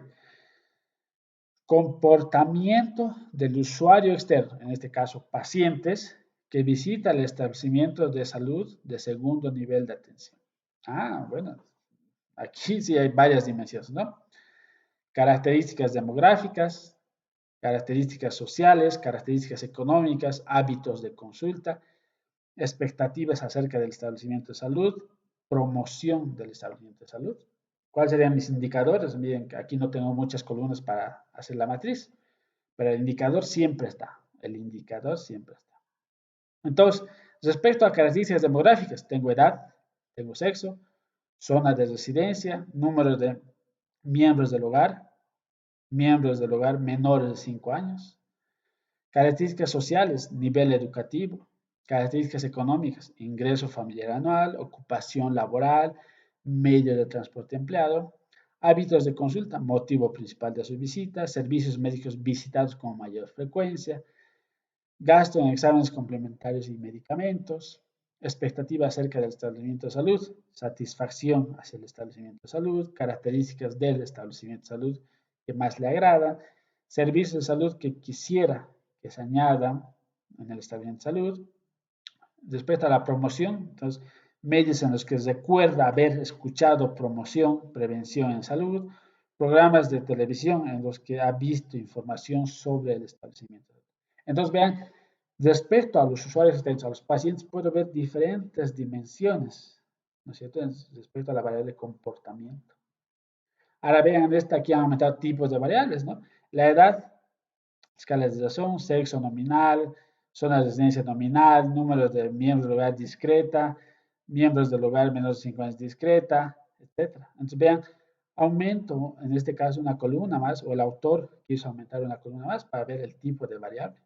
Comportamiento del usuario externo, en este caso pacientes, que visita el establecimiento de salud de segundo nivel de atención. Bueno, aquí sí hay varias dimensiones, ¿no? Características demográficas, características sociales, características económicas, hábitos de consulta, expectativas acerca del establecimiento de salud, promoción del establecimiento de salud. ¿Cuáles serían mis indicadores? Miren, que aquí no tengo muchas columnas para hacer la matriz, pero el indicador siempre está. El indicador siempre está. Entonces, respecto a características demográficas, tengo edad, tengo sexo, zona de residencia, número de miembros del hogar menores de 5 años, características sociales, nivel educativo, características económicas, ingreso familiar anual, ocupación laboral, medio de transporte empleado, hábitos de consulta, motivo principal de su visita, servicios médicos visitados con mayor frecuencia, gasto en exámenes complementarios y medicamentos, expectativa acerca del establecimiento de salud, satisfacción hacia el establecimiento de salud, características del establecimiento de salud que más le agrada, servicios de salud que quisiera que se añadan en el establecimiento de salud. Respecto a la promoción, entonces, medios en los que recuerda haber escuchado promoción, prevención en salud, programas de televisión en los que ha visto información sobre el establecimiento. Entonces, vean, respecto a los usuarios externos, a los pacientes, puedo ver diferentes dimensiones, ¿no es cierto?, respecto a la variable de comportamiento. Ahora vean, aquí han aumentado tipos de variables, ¿no? La edad, escala de razón, sexo nominal, zona de residencia nominal, número de miembros del hogar discreta, miembros del hogar menores de 5 años discreta, etc. Entonces vean, aumento en este caso una columna más, o el autor quiso aumentar una columna más para ver el tipo de variable.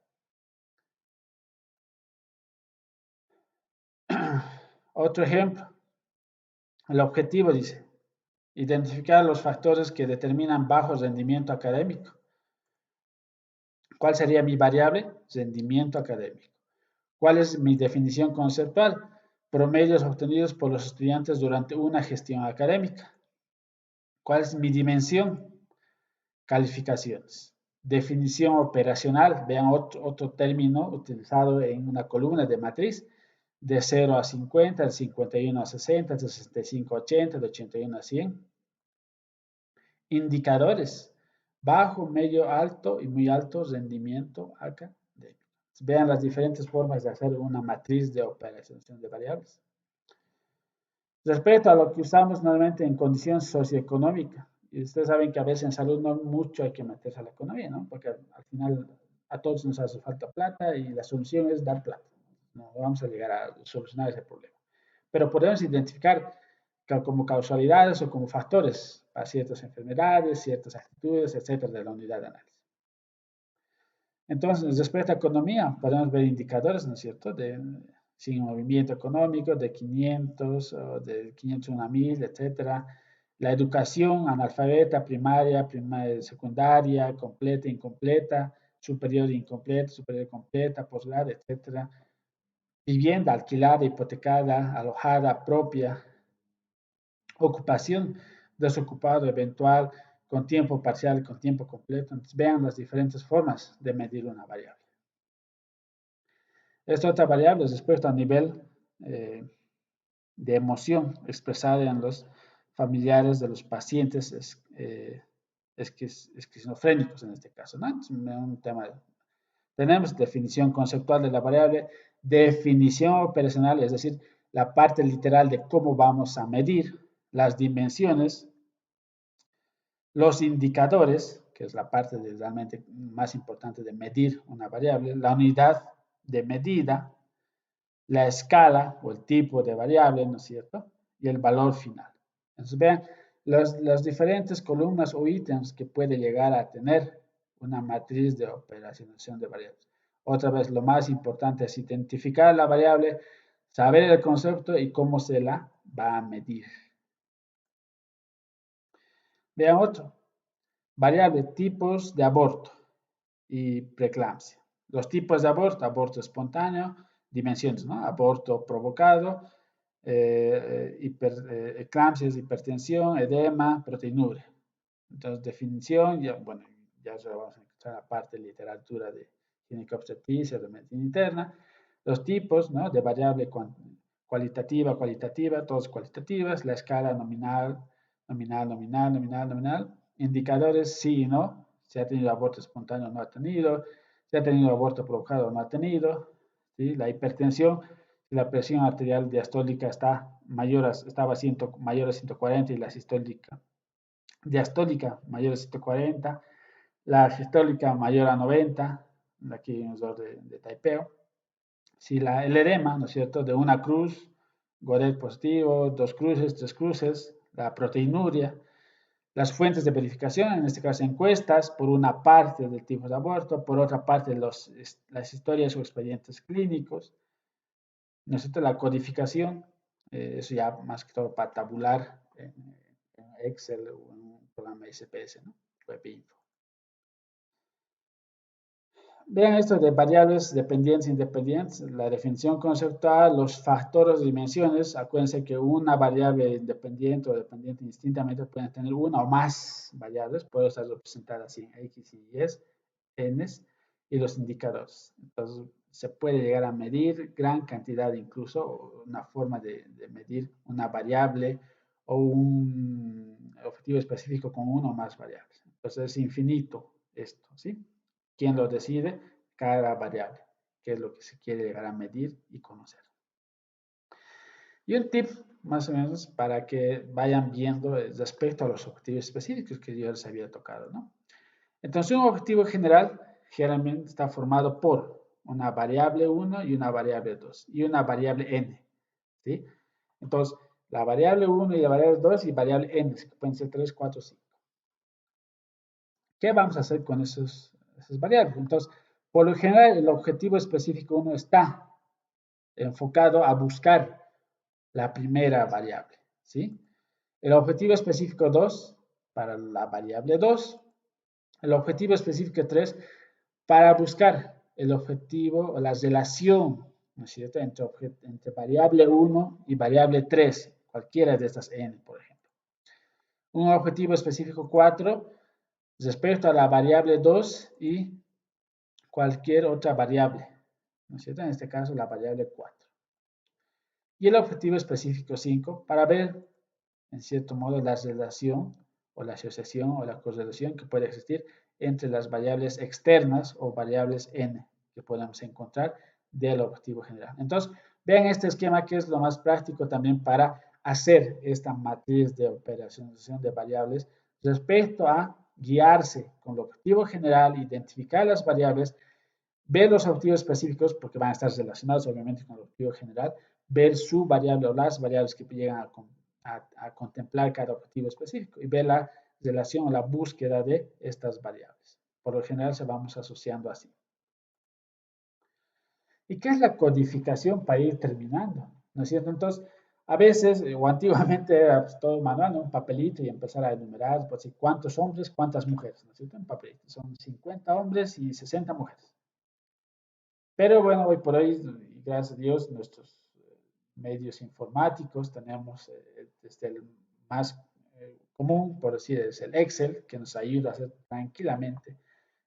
Otro ejemplo, el objetivo dice, identificar los factores que determinan bajo rendimiento académico. ¿Cuál sería mi variable? Rendimiento académico. ¿Cuál es mi definición conceptual? Promedios obtenidos por los estudiantes durante una gestión académica. ¿Cuál es mi dimensión? Calificaciones. Definición operacional, vean otro término utilizado en una columna de matriz, de 0 a 50, de 51 a 60, de 65 a 80, de 81 a 100. Indicadores, bajo, medio, alto y muy alto rendimiento académico. Vean las diferentes formas de hacer una matriz de operación de variables. Respecto a lo que usamos normalmente en condición socioeconómica, y ustedes saben que a veces en salud no mucho hay que meterse a la economía, ¿no? Porque al final a todos nos hace falta plata y la solución es dar plata. No vamos a llegar a solucionar ese problema. Pero podemos identificar como causalidades o como factores para ciertas enfermedades, ciertas actitudes, etcétera, de la unidad de análisis. Entonces, respecto a economía, podemos ver indicadores, ¿no es cierto?, sin movimiento económico, de 500, o de 501 a 1000, etcétera. La educación, analfabeta, primaria, secundaria, completa, incompleta, superior incompleta, superior completa, posgrado, etcétera. Vivienda alquilada, hipotecada, alojada, propia. Ocupación, desocupado, eventual, con tiempo parcial, con tiempo completo. Entonces, vean las diferentes formas de medir una variable. Esta otra variable es expuesta a nivel de emoción expresada en los familiares de los pacientes esquizofrénicos en este caso, ¿no? Es un tema. Tenemos definición conceptual de la variable, definición operacional, es decir, la parte literal de cómo vamos a medir las dimensiones, los indicadores, que es la parte realmente más importante de medir una variable, la unidad de medida, la escala o el tipo de variable, ¿no es cierto? Y el valor final. Entonces, vean las diferentes columnas o ítems que puede llegar a tener una matriz de operacionalización de variables. Otra vez, lo más importante es identificar la variable, saber el concepto y cómo se la va a medir. Vean otro. Variable, tipos de aborto y preeclampsia. Los tipos de aborto, aborto espontáneo, dimensiones, ¿no? Aborto provocado, eclampsias, hipertensión, edema, proteinuria. Entonces, definición, ya, bueno, ya se vamos a encontrar la parte de literatura de clínica obstetricia, de medicina interna. Los tipos, ¿no?, de variable cualitativa, todas cualitativas, la escala nominal, nominal, nominal, nominal, nominal. Indicadores, sí y no. si ha tenido aborto espontáneo o no ha tenido, si ha tenido aborto provocado o no ha tenido, ¿sí? La hipertensión, si la presión arterial diastólica estaba mayor a 140 y la diastólica mayor a 140, la sistólica mayor a 90, aquí hay un error de typeo. Si el edema, ¿no es cierto?, de una cruz, Godet positivo, 2 cruces, 3 cruces, la proteinuria, las fuentes de verificación, en este caso encuestas, por una parte del tipo de aborto, por otra parte las historias o expedientes clínicos, ¿no es cierto?, la codificación, eso ya más que todo para tabular en Excel o en un programa SPS, ¿no? WebInfo. Vean esto de variables dependientes e independientes, la definición conceptual, los factores de dimensiones. Acuérdense que una variable independiente o dependiente indistintamente pueden tener una o más variables, puede estar representada así en X y Y, Ns, y los indicadores. Entonces, se puede llegar a medir gran cantidad, incluso una forma de medir una variable o un objetivo específico con uno o más variables. Entonces, es infinito esto, ¿sí? ¿Quién lo decide? Cada variable, que es lo que se quiere llegar a medir y conocer. Y un tip, más o menos, para que vayan viendo respecto a los objetivos específicos que yo les había tocado, ¿no? Entonces, un objetivo general generalmente está formado por una variable 1 y una variable 2 y una variable n, ¿sí? Entonces, la variable 1 y la variable 2 y variable n, que pueden ser 3, 4, 5. ¿Qué vamos a hacer con esas variables? Entonces, por lo general, el objetivo específico 1 está enfocado a buscar la primera variable, ¿sí? El objetivo específico 2 para la variable 2. El objetivo específico 3 para buscar el objetivo o la relación, ¿no es cierto?, entre variable 1 y variable 3, cualquiera de estas n, por ejemplo. Un objetivo específico 4 respecto a la variable 2 y cualquier otra variable, ¿no es cierto? En este caso, la variable 4. Y el objetivo específico 5 para ver, en cierto modo, la relación o la asociación o la correlación que puede existir entre las variables externas o variables n que podamos encontrar del objetivo general. Entonces, vean este esquema que es lo más práctico también para hacer esta matriz de operacionalización de variables respecto a guiarse con el objetivo general, identificar las variables, ver los objetivos específicos, porque van a estar relacionados obviamente con el objetivo general, ver su variable o las variables que llegan a contemplar cada objetivo específico y ver la relación o la búsqueda de estas variables. Por lo general se vamos asociando así. ¿Y qué es la codificación para ir terminando? ¿No es cierto? Entonces, a veces, o antiguamente era pues, todo manual, ¿no? Un papelito y empezar a enumerar, pues, cuántos hombres, cuántas mujeres, ¿no es cierto? Un papelito. Son 50 hombres y 60 mujeres. Pero bueno, hoy por hoy, gracias a Dios, nuestros medios informáticos tenemos desde el más común, por decir, es el Excel, que nos ayuda a hacer tranquilamente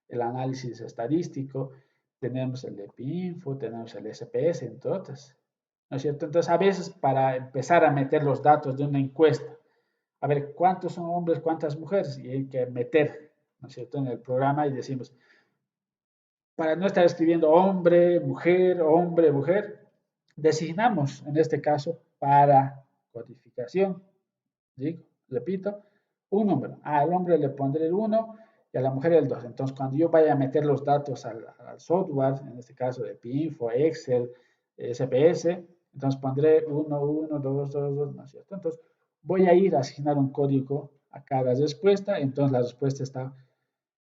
el análisis estadístico. Tenemos el EpiInfo, tenemos el SPS, entre otras. ¿No es cierto? Entonces, a veces para empezar a meter los datos de una encuesta, a ver cuántos son hombres, cuántas mujeres, y hay que meter, ¿no es cierto?, en el programa y decimos, para no estar escribiendo hombre, mujer, designamos en este caso para codificación, digo, repito, un número. Al hombre le pondré el 1 y a la mujer el 2. Entonces, cuando yo vaya a meter los datos al software, en este caso de PINFO, Excel, SPS, entonces pondré 1, 1, 2, 2, 2, ¿no es cierto? Entonces, voy a ir a asignar un código a cada respuesta, entonces la respuesta está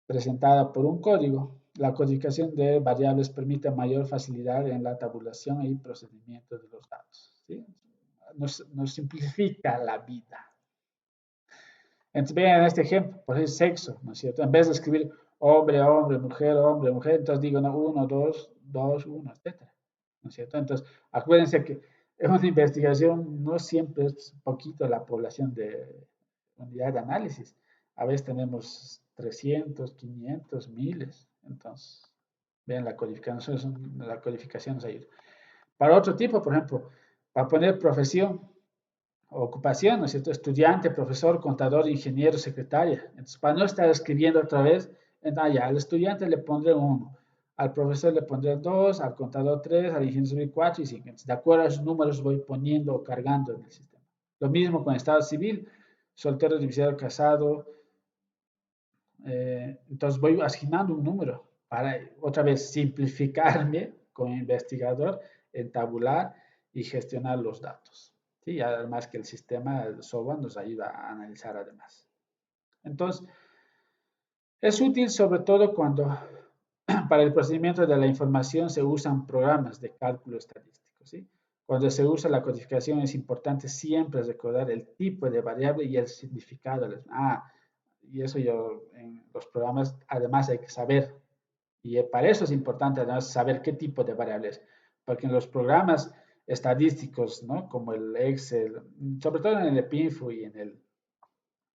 presentada por un código. La codificación de variables permite mayor facilidad en la tabulación y procedimiento de los datos, ¿sí? Nos simplifica la vida. Entonces, vean este ejemplo, por ejemplo, sexo, ¿no es cierto? En vez de escribir hombre, hombre, mujer, entonces digo, no, 1, 2, 2, 1, etcétera, ¿no es cierto? Entonces, acuérdense que en una investigación no siempre es poquito la población de unidad de análisis. A veces tenemos 300, 500, miles. Entonces, vean la codificación nos ayuda. Para otro tipo, por ejemplo, para poner profesión, ocupación, ¿no es cierto? Estudiante, profesor, contador, ingeniero, secretaria. Entonces, para no estar escribiendo otra vez, Ya, al estudiante le pondré 1, al profesor le pondré 2, al contador 3, al ingeniero civil 4 y 5. De acuerdo a esos números voy poniendo o cargando en el sistema. Lo mismo con estado civil, soltero, divorciado, casado. Entonces voy asignando un número para otra vez simplificarme como investigador, tabular y gestionar los datos. ¿Sí? Además que el sistema, el software nos ayuda a analizar además. Entonces, es útil sobre todo cuando para el procedimiento de la información se usan programas de cálculo estadístico. ¿Sí? Cuando se usa la codificación es importante siempre recordar el tipo de variable y el significado. Y eso yo en los programas además hay que saber. Y para eso es importante además saber qué tipo de variables. Porque en los programas estadísticos, ¿no? Como el Excel, sobre todo en el EPINFO y en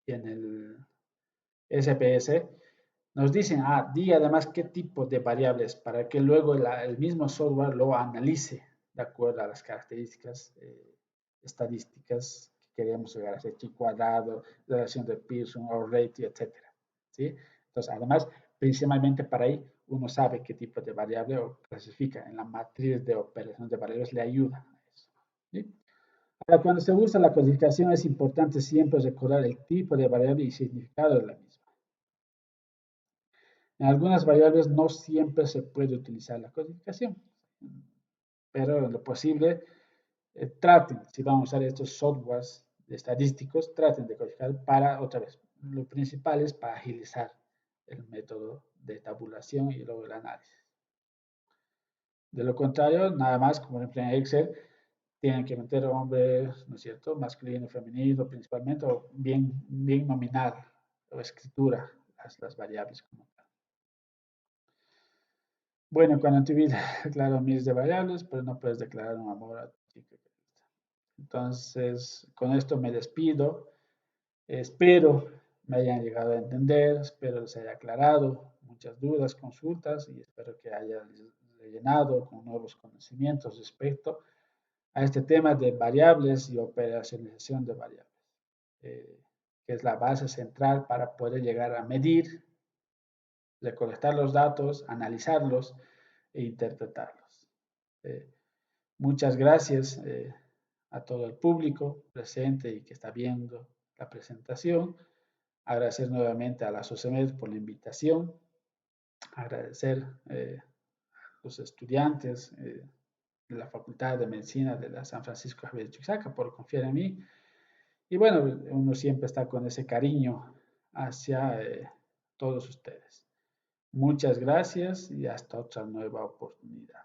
el SPS, nos dicen, di además qué tipo de variables para que luego el mismo software lo analice de acuerdo a las características estadísticas que queremos llegar a ser chi cuadrado, relación de Pearson o ratio, etcétera. ¿Sí? Entonces, además, principalmente para ahí uno sabe qué tipo de variable o clasifica en la matriz de operaciones de variables le ayuda a eso. ¿Sí? Ahora, cuando se usa la codificación es importante siempre recordar el tipo de variable y significado de la misma. En algunas variables no siempre se puede utilizar la codificación, pero en lo posible traten, si vamos a usar estos softwares estadísticos, traten de codificar para, otra vez, lo principal es para agilizar el método de tabulación y luego el análisis. De lo contrario, nada más, como en Excel, tienen que meter hombres, ¿no es cierto?, masculino, femenino, principalmente, o bien nominal, o escritura, las variables como tal. Bueno, cuando tu vida, claro, miles de variables, pero no puedes declarar un amor a tu chica. Entonces, con esto me despido. Espero me hayan llegado a entender, espero les haya aclarado muchas dudas, consultas y espero que haya rellenado con nuevos conocimientos respecto a este tema de variables y operacionalización de variables, que es la base central para poder llegar a medir, recolectar los datos, analizarlos e interpretarlos. Eh, Muchas gracias a todo el público presente y que está viendo la presentación. Agradecer nuevamente a la SOCEMED por la invitación. Agradecer a los estudiantes de la Facultad de Medicina de la San Francisco Javier de Chuquisaca por confiar en mí. Y bueno, uno siempre está con ese cariño hacia todos ustedes. Muchas gracias y hasta otra nueva oportunidad.